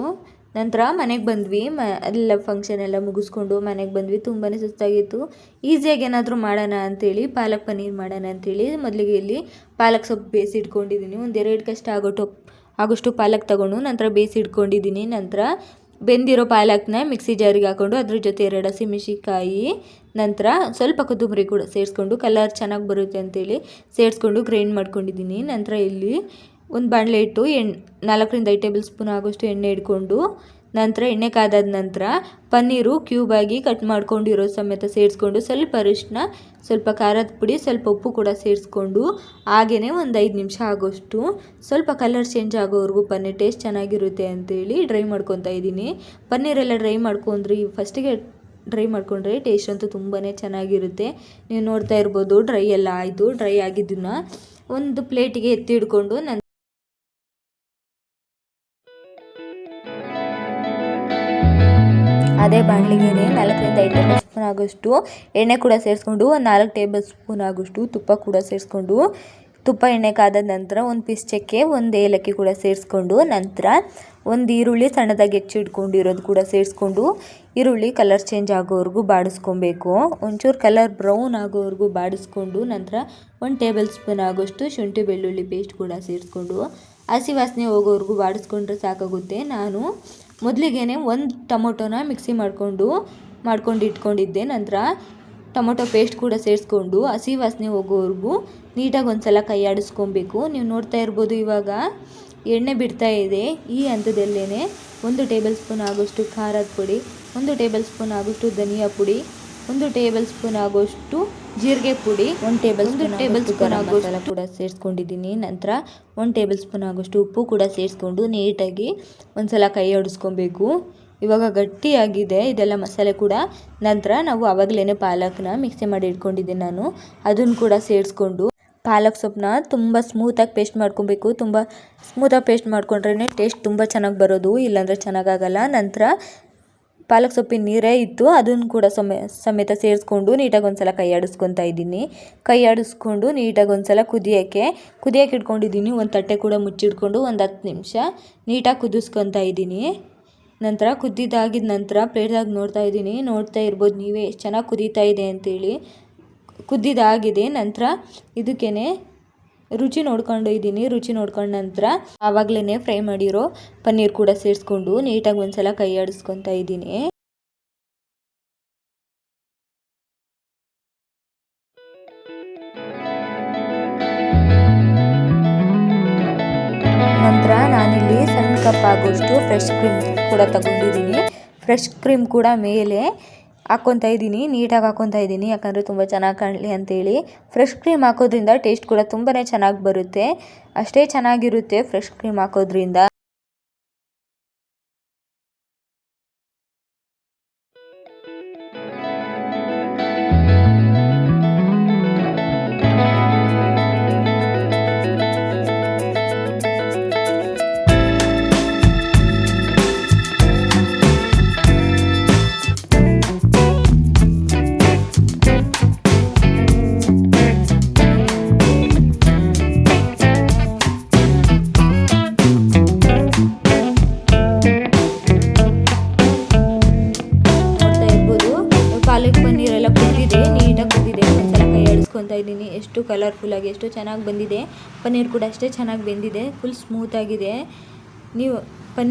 [SPEAKER 1] ನಂತರ ಮನೆಗೆ ಬಂದ್ವಿ, ಎಲ್ಲ ಫಂಕ್ಷನ್ ಎಲ್ಲ ಮುಗಿಸ್ಕೊಂಡು ಮನೆಗೆ ಬಂದ್ವಿ. ತುಂಬಾ ಸುಸ್ತಾಗಿತ್ತು. ಈಸಿಯಾಗಿ ಏನಾದರೂ ಮಾಡೋಣ ಅಂಥೇಳಿ ಪಾಲಕ್ ಪನ್ನೀರ್ ಮಾಡೋಣ ಅಂಥೇಳಿ ಮೊದಲಿಗೆ ಇಲ್ಲಿ ಪಾಲಕ್ ಸೊಪ್ಪು ಬೇಯಿಸಿಟ್ಕೊಂಡಿದ್ದೀನಿ. ಒಂದು 2 ಕಷ್ಟ ಆಗೋಷ್ಟು ಪಾಲಕ್ ತೊಗೊಂಡು ನಂತರ ಬೇಯಿಸಿಟ್ಕೊಂಡಿದ್ದೀನಿ. ನಂತರ ಬೆಂದಿರೋ ಪಾಲಕ್ನ ಮಿಕ್ಸಿ ಜಾರಿಗೆ ಹಾಕ್ಕೊಂಡು ಅದ್ರ ಜೊತೆ 2 ಹಸಿಮೆಣಸಿಕಾಯಿ, ನಂತರ ಸ್ವಲ್ಪ ಕೊತ್ತಂಬರಿ ಕೂಡ ಸೇರಿಸ್ಕೊಂಡು ಕಲರ್ ಚೆನ್ನಾಗಿ ಬರುತ್ತೆ ಅಂತೇಳಿ ಸೇರಿಸ್ಕೊಂಡು ಗ್ರೈಂಡ್ ಮಾಡ್ಕೊಂಡಿದ್ದೀನಿ. ನಂತರ ಇಲ್ಲಿ ಒಂದು ಬಾಣಲೆ ಇಟ್ಟು 4ರಿಂದ 5 ಟೇಬಲ್ ಸ್ಪೂನ್ ಆಗೋಷ್ಟು ಎಣ್ಣೆ ಇಟ್ಕೊಂಡು, ನಂತರ ಎಣ್ಣೆ ಕಾದಾದ ನಂತರ ಪನ್ನೀರು ಕ್ಯೂಬಾಗಿ ಕಟ್ ಮಾಡ್ಕೊಂಡಿರೋ ಸಮೇತ ಸೇರಿಸ್ಕೊಂಡು, ಸ್ವಲ್ಪ ಅರಿಶಿನ, ಸ್ವಲ್ಪ ಖಾರದ ಪುಡಿ, ಸ್ವಲ್ಪ ಉಪ್ಪು ಕೂಡ ಸೇರಿಸ್ಕೊಂಡು, ಹಾಗೆಯೇ ಒಂದು 5 ನಿಮಿಷ ಆಗೋಷ್ಟು ಸ್ವಲ್ಪ ಕಲರ್ ಚೇಂಜ್ ಆಗೋವರೆಗೂ ಪನ್ನೀರ್ ಟೇಸ್ಟ್ ಚೆನ್ನಾಗಿರುತ್ತೆ ಅಂತೇಳಿ ಡ್ರೈ ಮಾಡ್ಕೊತಾ ಇದ್ದೀನಿ. ಪನ್ನೀರೆಲ್ಲ ಫಸ್ಟಿಗೆ ಡ್ರೈ ಮಾಡ್ಕೊಂಡ್ರೆ ಟೇಸ್ಟ್ ಅಂತೂ ತುಂಬಾ ಚೆನ್ನಾಗಿರುತ್ತೆ. ನೀವು ನೋಡ್ತಾ ಇರ್ಬೋದು ಡ್ರೈ ಎಲ್ಲ ಆಯಿತು. ಡ್ರೈ ಆಗಿದ್ದನ್ನು ಒಂದು ಪ್ಲೇಟಿಗೆ ಎತ್ತಿ ಹಿಡ್ಕೊಂಡು ಅದೇ ಬಾಣಲಿಗೆ 4ರಿಂದ 5 ಟೇಬಲ್ ಸ್ಪೂನ್ ಆಗೋಷ್ಟು ಎಣ್ಣೆ ಕೂಡ ಸೇರಿಸ್ಕೊಂಡು, ಒಂದು 4 ಟೇಬಲ್ ಸ್ಪೂನ್ ಆಗೋಷ್ಟು ತುಪ್ಪ ಕೂಡ ಸೇರಿಸ್ಕೊಂಡು, ತುಪ್ಪ ಎಣ್ಣೆ ಕಾದ ನಂತರ ಒಂದು ಪೀಸ್ ಚಕ್ಕೆ, ಒಂದು ಏಲಕ್ಕಿ ಕೂಡ ಸೇರಿಸ್ಕೊಂಡು, ನಂತರ ಒಂದು ಈರುಳ್ಳಿ ಸಣ್ಣದಾಗಿ ಹೆಚ್ಚಿಟ್ಕೊಂಡಿರೋದು ಕೂಡ ಸೇರಿಸ್ಕೊಂಡು, ಈರುಳ್ಳಿ ಕಲರ್ ಚೇಂಜ್ ಆಗೋವರೆಗೂ ಬಾಡಿಸ್ಕೊಬೇಕು. ಒಂಚೂರು ಕಲರ್ ಬ್ರೌನ್ ಆಗೋವರೆಗೂ ಬಾಡಿಸ್ಕೊಂಡು, ನಂತರ 1 ಟೇಬಲ್ ಸ್ಪೂನ್ ಆಗೋಷ್ಟು ಶುಂಠಿ ಬೆಳ್ಳುಳ್ಳಿ ಪೇಸ್ಟ್ ಕೂಡ ಸೇರಿಸ್ಕೊಂಡು, ಹಸಿ ವಾಸನೆ ಹೋಗೋವರೆಗೂ ಬಾಡಿಸ್ಕೊಂಡ್ರೆ ಸಾಕಾಗುತ್ತೆ. ನಾನು ಮೊದಲಿಗೆ ಒಂದು ಟೊಮೊಟೊನ ಮಿಕ್ಸಿ ಮಾಡ್ಕೊಂಡು ಇಟ್ಕೊಂಡಿದ್ದೆ. ನಂತರ ಟೊಮೊಟೊ ಪೇಸ್ಟ್ ಕೂಡ ಸೇರಿಸ್ಕೊಂಡು ಹಸಿ ವಾಸನೆ ಹೋಗೋವರೆಗೂ ನೀಟಾಗಿ ಒಂದು ಸಲ ಕೈ ಆಡಿಸ್ಕೊಬೇಕು. ನೀವು ನೋಡ್ತಾ ಇರ್ಬೋದು ಇವಾಗ ಎಣ್ಣೆ ಬಿಡ್ತಾ ಇದೆ. ಈ ಹಂತದಲ್ಲೇ 1 ಟೇಬಲ್ ಸ್ಪೂನ್ ಆಗೋಷ್ಟು ಖಾರದ ಪುಡಿ, 1 ಟೇಬಲ್ ಸ್ಪೂನ್ ಆಗೋಷ್ಟು ಧನಿಯಾ ಪುಡಿ, 1 ಟೇಬಲ್ ಸ್ಪೂನ್ ಆಗೋಷ್ಟು ಜೀರಿಗೆ ಪುಡಿ, 1 ಟೇಬಲ್ ಸ್ಪೂನ್ ಆಗೋಷ್ಟು ಮಸಾಲ ಕೂಡ ಸೇರಿಸ್ಕೊಂಡಿದ್ದೀನಿ. ನಂತರ 1 ಟೇಬಲ್ ಸ್ಪೂನ್ ಆಗೋಷ್ಟು ಉಪ್ಪು ಕೂಡ ಸೇರಿಸ್ಕೊಂಡು ನೀಟಾಗಿ ಒಂದ್ಸಲ ಕೈ ಆಡಿಸ್ಕೊಬೇಕು. ಇವಾಗ ಗಟ್ಟಿಯಾಗಿದೆ ಇದೆಲ್ಲ ಮಸಾಲೆ ಕೂಡ. ನಂತರ ನಾವು ಆವಾಗಲೇ ಪಾಲಕ್ನ ಮಿಕ್ಸಿ ಮಾಡಿ ಇಟ್ಕೊಂಡಿದ್ದೀನಿ ನಾನು, ಅದನ್ನು ಕೂಡ ಸೇರಿಸ್ಕೊಂಡು ಪಾಲಕ್ ಸೊಪ್ಪನ್ನ ತುಂಬ ಸ್ಮೂತಾಗಿ ಪೇಸ್ಟ್ ಮಾಡ್ಕೊಬೇಕು. ತುಂಬ ಸ್ಮೂತಾಗಿ ಪೇಸ್ಟ್ ಮಾಡ್ಕೊಂಡ್ರೇ ಟೇಸ್ಟ್ ತುಂಬ ಚೆನ್ನಾಗಿ ಬರೋದು, ಇಲ್ಲಾಂದರೆ ಚೆನ್ನಾಗಾಗಲ್ಲ. ನಂತರ ಪಾಲಕ್ ಸೊಪ್ಪಿನ ನೀರೇ ಇತ್ತು, ಅದನ್ನು ಕೂಡ ಸಮೇತ ಸೇರಿಸ್ಕೊಂಡು ನೀಟಾಗಿ ಒಂದ್ಸಲ ಕೈ ಆಡಿಸ್ಕೊತಾ ಇದ್ದೀನಿ. ಕೈ ಆಡಿಸ್ಕೊಂಡು ನೀಟಾಗಿ ಒಂದ್ಸಲ ಕುದಿಯೋಕ್ಕೆ ಇಟ್ಕೊಂಡಿದ್ದೀನಿ. ಒಂದು ತಟ್ಟೆ ಕೂಡ ಮುಚ್ಚಿಟ್ಕೊಂಡು ಒಂದು 10 ನಿಮಿಷ ನೀಟಾಗಿ ಕುದಿಸ್ಕೊತಾ ಇದ್ದೀನಿ. ನಂತರ ಕುದ್ದಿದ್ದಾಗಿದ ನಂತರ ಪ್ಲೇಟ್ದಾಗ ನೋಡ್ತಾ ಇರ್ಬೋದು ನೀವೇ ಎಷ್ಟು ಚೆನ್ನಾಗಿ ಕುದೀತಾ ಇದೆ ಅಂತೇಳಿ. ಕುದ್ದಿದ್ದಾಗಿದೆ. ನಂತರ ಇದಕ್ಕೇನೆ ರುಚಿ ನೋಡ್ಕೊಂಡು ನಂತರ ಆವಾಗಲೇ ಫ್ರೈ ಮಾಡಿರೋ ಪನ್ನೀರ್ ಕೂಡ ಸೇರಿಸ್ಕೊಂಡು ನೀಟಾಗಿ ಒಂದ್ಸಲ ಕೈ ಆಡಿಸ್ಕೊತಾ ಇದ್ದೀನಿ. ನಂತರ ನಾನಿಲ್ಲಿ ಸಣ್ಣ ಕಪ್ ಆಗೋಷ್ಟು ಫ್ರೆಶ್ ಕ್ರೀಮ್ ಕೂಡ ತಗೊಂಡಿದ್ದೀನಿ. ಫ್ರೆಶ್ ಕ್ರೀಮ್ ಕೂಡ ಮೇಲೆ ನೀಟಾಗಿ ಹಾಕ್ಕೊತಾ ಇದ್ದೀನಿ, ಯಾಕಂದರೆ ತುಂಬ ಚೆನ್ನಾಗಿ ಕಾಣಲಿ ಅಂತೇಳಿ. ಫ್ರೆಶ್ ಕ್ರೀಮ್ ಹಾಕೋದ್ರಿಂದ ಟೇಸ್ಟ್ ಕೂಡ ತುಂಬಾ ಚೆನ್ನಾಗಿ ಬರುತ್ತೆ, ಅಷ್ಟೇ ಚೆನ್ನಾಗಿರುತ್ತೆ ಫ್ರೆಶ್ ಕ್ರೀಮ್ ಹಾಕೋದ್ರಿಂದ. ಪಾಲಕ್ ಪನ್ನೀರ್ ಎಲ್ಲ ನೀಟಾಗಿ ಕುದ್ದಿದೆ. ಒಂದ್ಸಲ ಕೈ ಆಡಿಸ್ಕೊತಾ ಇದ್ದೀನಿ. ಎಷ್ಟು ಕಲರ್ಫುಲ್ಲಾಗಿ ಎಷ್ಟು ಚೆನ್ನಾಗಿ ಬಂದಿದೆ. ಪನ್ನೀರ್ ಕೂಡ ಅಷ್ಟೇ ಚೆನ್ನಾಗಿ ಬೆಂದಿದೆ, ಫುಲ್ ಸ್ಮೂತಾಗಿದೆ. ನೀವು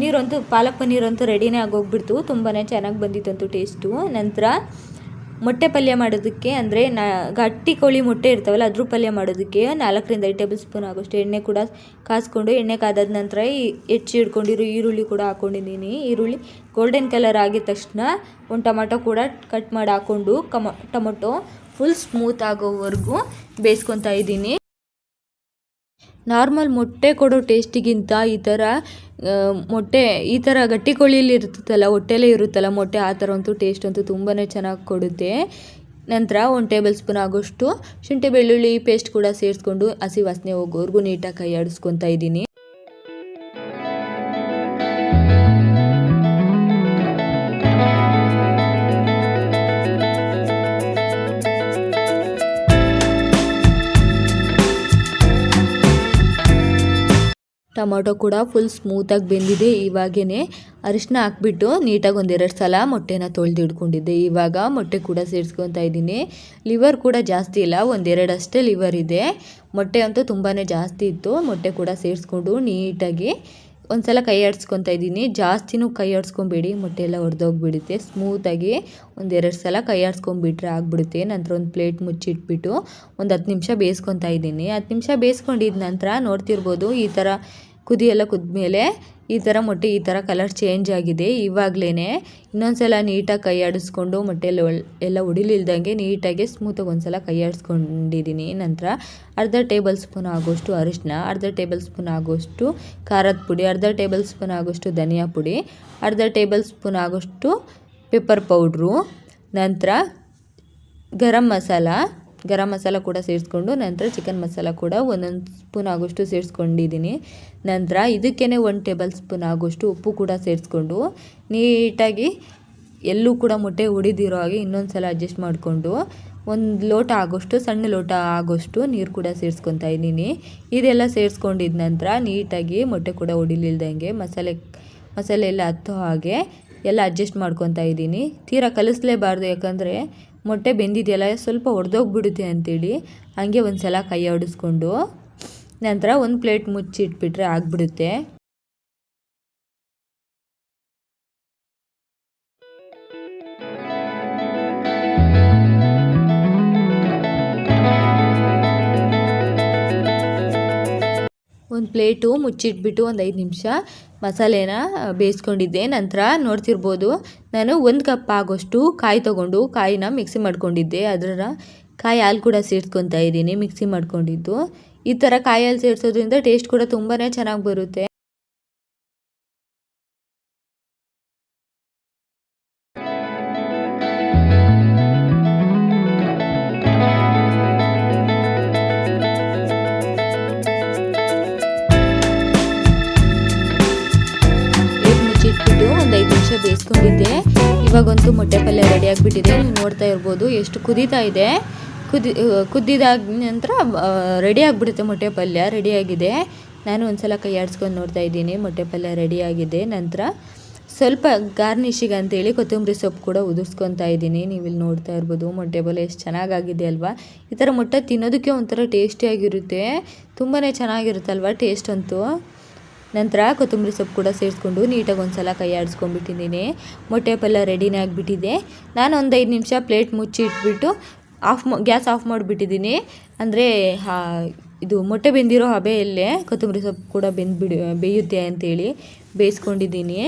[SPEAKER 1] ಪಾಲಕ್ ಪನ್ನೀರ್ ಅಂತೂ ರೆಡಿನೇ ಆಗೋಗ್ಬಿಡ್ತು, ತುಂಬಾ ಚೆನ್ನಾಗಿ ಬಂದಿತ್ತಂತು ಟೇಸ್ಟು. ನಂತರ ಮೊಟ್ಟೆ ಪಲ್ಯ ಮಾಡೋದಕ್ಕೆ, ಅಂದರೆ ಗಟ್ಟಿ ಕೋಳಿ ಮೊಟ್ಟೆ ಇರ್ತಾವಲ್ಲ ಅದ್ರ ಪಲ್ಯ ಮಾಡೋದಕ್ಕೆ 4ರಿಂದ 5 ಟೇಬಲ್ ಸ್ಪೂನ್ ಆಗೋಷ್ಟು ಎಣ್ಣೆ ಕೂಡ ಕಾಸ್ಕೊಂಡು, ಎಣ್ಣೆ ಕಾದಾದ ನಂತರ ಹೆಚ್ಚಿಟ್ಕೊಂಡಿರೋ ಈರುಳ್ಳಿ ಕೂಡ ಹಾಕ್ಕೊಂಡಿದ್ದೀನಿ. ಈರುಳ್ಳಿ ಗೋಲ್ಡನ್ ಕಲರ್ ಆಗಿದ ತಕ್ಷಣ ಒಂದು ಟೊಮೊಟೊ ಕೂಡ ಕಟ್ ಮಾಡಿ ಹಾಕ್ಕೊಂಡು ಟೊಮೊಟೊ ಫುಲ್ ಸ್ಮೂತ್ ಆಗೋವರೆಗೂ ಬೇಯಿಸ್ಕೊತಾ ಇದ್ದೀನಿ. ನಾರ್ಮಲ್ ಮೊಟ್ಟೆ ಕೊಡೋ ಟೇಸ್ಟಿಗಿಂತ ಈ ಥರ ಗಟ್ಟಿ ಕೋಳಿಯಲ್ಲಿ ಇರುತ್ತಲ್ಲ, ಹೊಟ್ಟೆಲೇ ಇರುತ್ತಲ್ಲ ಮೊಟ್ಟೆ, ಆ ಥರ ಅಂತೂ ಟೇಸ್ಟ್ ಅಂತೂ ತುಂಬಾ ಚೆನ್ನಾಗಿ ಕೊಡುತ್ತೆ. ನಂತರ 1 ಟೇಬಲ್ ಸ್ಪೂನ್ ಆಗೋಷ್ಟು ಶುಂಠಿ ಬೆಳ್ಳುಳ್ಳಿ ಪೇಸ್ಟ್ ಕೂಡ ಸೇರಿಸ್ಕೊಂಡು ಹಸಿ ವಾಸನೆ ಹೋಗೋವರೆಗೂ ನೀಟಾಗಿ ಕೈ ಆಡಿಸ್ಕೊತಾ ಇದ್ದೀನಿ. ಟೊಮೊಟೊ ಕೂಡ ಫುಲ್ ಸ್ಮೂತಾಗಿ ಬೆಂದಿದೆ. ಇವಾಗೇ ಅರಿಶಿನ ಹಾಕ್ಬಿಟ್ಟು ನೀಟಾಗಿ 1-2 ಸಲ ಮೊಟ್ಟೆನ ತೊಳೆದಿಟ್ಕೊಂಡಿದ್ದೆ. ಇವಾಗ ಮೊಟ್ಟೆ ಕೂಡ ಸೇರಿಸ್ಕೊತಾ ಇದ್ದೀನಿ. ಲಿವರ್ ಕೂಡ ಜಾಸ್ತಿ ಇಲ್ಲ, 1-2 ಅಷ್ಟೇ ಲಿವರ್ ಇದೆ. ಮೊಟ್ಟೆ ಅಂತೂ ತುಂಬಾ ಜಾಸ್ತಿ ಇತ್ತು. ಮೊಟ್ಟೆ ಕೂಡ ಸೇರಿಸ್ಕೊಂಡು ನೀಟಾಗಿ ಒಂದ್ಸಲ ಕೈ ಆಡಿಸ್ಕೊತಾ ಇದ್ದೀನಿ. ಜಾಸ್ತಿನೂ ಕೈ ಆಡಿಸ್ಕೊಬೇಡಿ, ಮೊಟ್ಟೆ ಎಲ್ಲ ಹೊಡೆದೋಗ್ಬಿಡುತ್ತೆ. ಸ್ಮೂತಾಗಿ 1-2 ಸಲ ಕೈ ಆಡಿಸ್ಕೊಂಡ್ಬಿಟ್ರೆ ಆಗಿಬಿಡುತ್ತೆ. ನಂತರ ಒಂದು ಪ್ಲೇಟ್ ಮುಚ್ಚಿಟ್ಬಿಟ್ಟು ಒಂದು 10 ನಿಮಿಷ ಬೇಯಿಸ್ಕೊತಾ ಇದ್ದೀನಿ. 10 ನಿಮಿಷ ಬೇಯಿಸ್ಕೊಂಡಿದ್ದ ನಂತರ ನೋಡ್ತಿರ್ಬೋದು, ಈ ಥರ ಕುದಿಯೆಲ್ಲ ಕುದ್ಮೇಲೆ ಈ ಥರ ಮೊಟ್ಟೆ ಈ ಥರ ಕಲರ್ ಚೇಂಜ್ ಆಗಿದೆ. ಇವಾಗಲೇ ಇನ್ನೊಂದ್ಸಲ ನೀಟಾಗಿ ಕೈ ಆಡಿಸ್ಕೊಂಡು ಮೊಟ್ಟೆಲ್ಲ ಎಲ್ಲ ಉಡಿಲಿಲ್ದಂಗೆ ನೀಟಾಗಿ ಸ್ಮೂತಾಗಿ ಒಂದ್ಸಲ ಕೈ ಆಡಿಸ್ಕೊಂಡಿದ್ದೀನಿ. ನಂತರ ಅರ್ಧ ಟೇಬಲ್ ಸ್ಪೂನ್ ಆಗೋಷ್ಟು ಅರಿಶಿನ, ಅರ್ಧ ಟೇಬಲ್ ಸ್ಪೂನ್ ಆಗೋಷ್ಟು ಖಾರದ ಪುಡಿ, ಅರ್ಧ ಟೇಬಲ್ ಸ್ಪೂನ್ ಆಗೋಷ್ಟು ಧನಿಯಾ ಪುಡಿ, ಅರ್ಧ ಟೇಬಲ್ ಸ್ಪೂನ್ ಆಗೋಷ್ಟು ಪೆಪ್ಪರ್ ಪೌಡ್ರು, ನಂತರ ಗರಂ ಮಸಾಲ ಕೂಡ ಸೇರಿಸ್ಕೊಂಡು, ನಂತರ ಚಿಕನ್ ಮಸಾಲ ಕೂಡ 1 ಸ್ಪೂನ್ ಆಗೋಷ್ಟು ಸೇರಿಸ್ಕೊಂಡಿದ್ದೀನಿ. ನಂತರ ಇದಕ್ಕೇ 1 ಟೇಬಲ್ ಸ್ಪೂನ್ ಆಗೋಷ್ಟು ಉಪ್ಪು ಕೂಡ ಸೇರಿಸ್ಕೊಂಡು ನೀಟಾಗಿ ಎಲ್ಲೂ ಕೂಡ ಮೊಟ್ಟೆ ಉಡಿದಿರೋ ಹಾಗೆ ಇನ್ನೊಂದು ಸಲ ಅಡ್ಜಸ್ಟ್ ಮಾಡಿಕೊಂಡು 1 ಲೋಟ ಆಗೋಷ್ಟು, ಸಣ್ಣ ಲೋಟ ಆಗೋಷ್ಟು ನೀರು ಕೂಡ ಸೇರಿಸ್ಕೊತಾ ಇದ್ದೀನಿ. ಇದೆಲ್ಲ ಸೇರಿಸ್ಕೊಂಡಿದ್ದ ನಂತರ ನೀಟಾಗಿ ಮೊಟ್ಟೆ ಕೂಡ ಉಡಿಲಿಲ್ದಂಗೆ ಮಸಾಲೆ ಎಲ್ಲ ಹತ್ತೋ ಹಾಗೆ ಎಲ್ಲ ಅಡ್ಜಸ್ಟ್ ಮಾಡ್ಕೊತಾ ಇದ್ದೀನಿ. ತೀರಾ ಕಲಿಸ್ಲೇಬಾರ್ದು, ಯಾಕಂದರೆ ಮೊಟ್ಟೆ ಬೆಂದಿದೆಯಲ್ಲ ಸ್ವಲ್ಪ ಹೊಡೆದೋಗ್ಬಿಡುತ್ತೆ ಅಂತೇಳಿ ಹಾಗೆ ಒಂದು ಸಲ ಕೈ ಆಡಿಸ್ಕೊಂಡು ನಂತರ ಒಂದು ಪ್ಲೇಟ್ ಮುಚ್ಚಿಟ್ಬಿಟ್ರೆ ಆಗಿಬಿಡುತ್ತೆ. ಒಂದು ಪ್ಲೇಟು ಮುಚ್ಚಿಟ್ಬಿಟ್ಟು ಒಂದು 5 ನಿಮಿಷ ಮಸಾಲೆನ ಬೇಯಿಸ್ಕೊಂಡಿದ್ದೆ. ನಂತರ ನೋಡ್ತಿರ್ಬೋದು ನಾನು 1 ಕಪ್ ಆಗೋಷ್ಟು ಕಾಯಿ ತೊಗೊಂಡು ಕಾಯಿನ ಮಿಕ್ಸಿ ಮಾಡ್ಕೊಂಡಿದ್ದೆ. ಅದರ ಕಾಯಿ ಹಾಲು ಕೂಡ ಸೇರಿಸ್ಕೊತಾ ಇದ್ದೀನಿ, ಮಿಕ್ಸಿ ಮಾಡ್ಕೊಂಡಿದ್ದು. ಈ ಥರ ಕಾಯಿ ಹಾಲು ಸೇರಿಸೋದ್ರಿಂದ ಟೇಸ್ಟ್ ಕೂಡ ತುಂಬಾ ಚೆನ್ನಾಗಿ ಬರುತ್ತೆ. ಮುಚ್ಚಿಟ್ಬಿಟ್ಟು ಒಂದು 5 ನಿಮಿಷ ಬೇಯಿಸ್ಕೊಂಡಿದ್ದೆ. ಇವಾಗಂತೂ ಮೊಟ್ಟೆ ಪಲ್ಯ ರೆಡಿ ಆಗಿಬಿಟ್ಟಿದೆ. ನೀವು ನೋಡ್ತಾ ಇರ್ಬೋದು ಎಷ್ಟು ಕುದೀತಾ ಇದೆ. ಕುದ್ದಿದಾದ ನಂತರ ರೆಡಿ ಆಗಿಬಿಡುತ್ತೆ ಮೊಟ್ಟೆ ಪಲ್ಯ. ರೆಡಿಯಾಗಿದೆ. ನಾನು ಒಂದ್ಸಲ ಕೈ ಆಡಿಸ್ಕೊಂಡು ನೋಡ್ತಾ ಇದ್ದೀನಿ. ಮೊಟ್ಟೆ ಪಲ್ಯ ರೆಡಿಯಾಗಿದೆ. ನಂತರ ಸ್ವಲ್ಪ ಗಾರ್ನಿಷಿಗೆ ಅಂತೇಳಿ ಕೊತ್ತಂಬರಿ ಸೊಪ್ಪು ಕೂಡ ಉದುರಿಸ್ಕೊತಾ ಇದ್ದೀನಿ. ನೀವು ಇಲ್ಲಿ ನೋಡ್ತಾ ಇರ್ಬೋದು ಮೊಟ್ಟೆ ಪಲ್ಯ ಎಷ್ಟು ಚೆನ್ನಾಗಾಗಿದೆ ಅಲ್ವಾ. ಈ ಥರ ಮೊಟ್ಟೆ ತಿನ್ನೋದಕ್ಕೆ ಒಂಥರ ಟೇಸ್ಟಿಯಾಗಿರುತ್ತೆ, ತುಂಬಾ ಚೆನ್ನಾಗಿರುತ್ತಲ್ವ ಟೇಸ್ಟ್ ಅಂತೂ. ನಂತರ ಕೊತ್ತಂಬರಿ ಸೊಪ್ಪು ಕೂಡ ಸೇರಿಸ್ಕೊಂಡು ನೀಟಾಗಿ ಒಂದ್ಸಲ ಕೈ ಆಡಿಸ್ಕೊಂಡ್ಬಿಟ್ಟಿದ್ದೀನಿ. ಮೊಟ್ಟೆ ಪಲ್ಯ ರೆಡಿನೇ ಆಗಿಬಿಟ್ಟಿದೆ. ನಾನು ಒಂದು 5 ನಿಮಿಷ ಪ್ಲೇಟ್ ಮುಚ್ಚಿ ಇಟ್ಬಿಟ್ಟು ಗ್ಯಾಸ್ ಆಫ್ ಮಾಡಿಬಿಟ್ಟಿದ್ದೀನಿ. ಅಂದರೆ ಇದು ಮೊಟ್ಟೆ ಬೆಂದಿರೋ ಹಬೆಯಲ್ಲೇ ಕೊತ್ತಂಬರಿ ಸೊಪ್ಪು ಕೂಡ ಬೇಯುತ್ತೆ ಅಂತೇಳಿ ಬೇಯಿಸ್ಕೊಂಡಿದ್ದೀನಿ.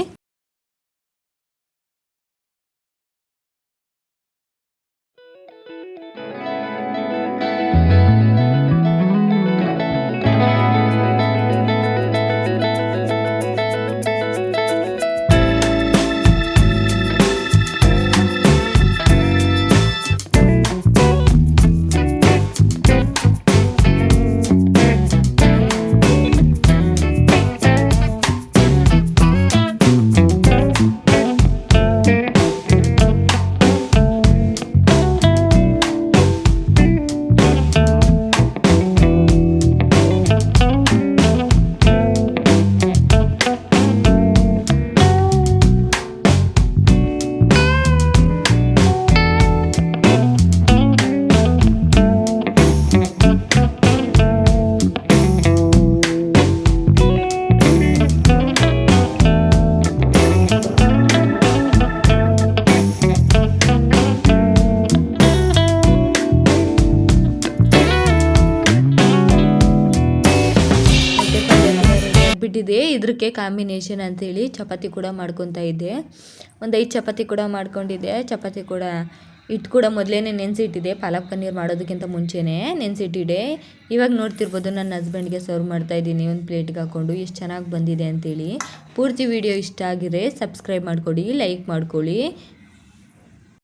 [SPEAKER 1] ಬಿಟ್ಟಿದೆ. ಇದಕ್ಕೆ ಕಾಂಬಿನೇಷನ್ ಅಂತೇಳಿ ಚಪಾತಿ ಕೂಡ ಮಾಡ್ಕೊತಾ ಇದ್ದೆ. ಒಂದು 5 ಚಪಾತಿ ಕೂಡ ಮಾಡ್ಕೊಂಡಿದ್ದೆ. ಚಪಾತಿ ಕೂಡ ಹಿಟ್ಟು ಕೂಡ ಮೊದಲೇ ನೆನೆಸಿಟ್ಟಿದ್ದೆ. ಪಾಲಕ್ ಪನ್ನೀರ್ ಮಾಡೋದಕ್ಕಿಂತ ಮುಂಚೆನೇ ನೆನೆಸಿಟ್ಟಿದ್ದೆ. ಇವಾಗ ನೋಡ್ತಿರ್ಬೋದು ನನ್ನ ಹಸ್ಬೆಂಡ್ಗೆ ಸರ್ವ್ ಮಾಡ್ತಾಯಿದ್ದೀನಿ ಒಂದು ಪ್ಲೇಟ್ಗೆ ಹಾಕ್ಕೊಂಡು. ಎಷ್ಟು ಚೆನ್ನಾಗಿ ಬಂದಿದೆ ಅಂತೇಳಿ. ಪೂರ್ತಿ ವಿಡಿಯೋ ಇಷ್ಟ ಆಗಿದ್ರೆ ಸಬ್ಸ್ಕ್ರೈಬ್ ಮಾಡ್ಕೊಳ್ಳಿ, ಲೈಕ್ ಮಾಡ್ಕೊಳ್ಳಿ.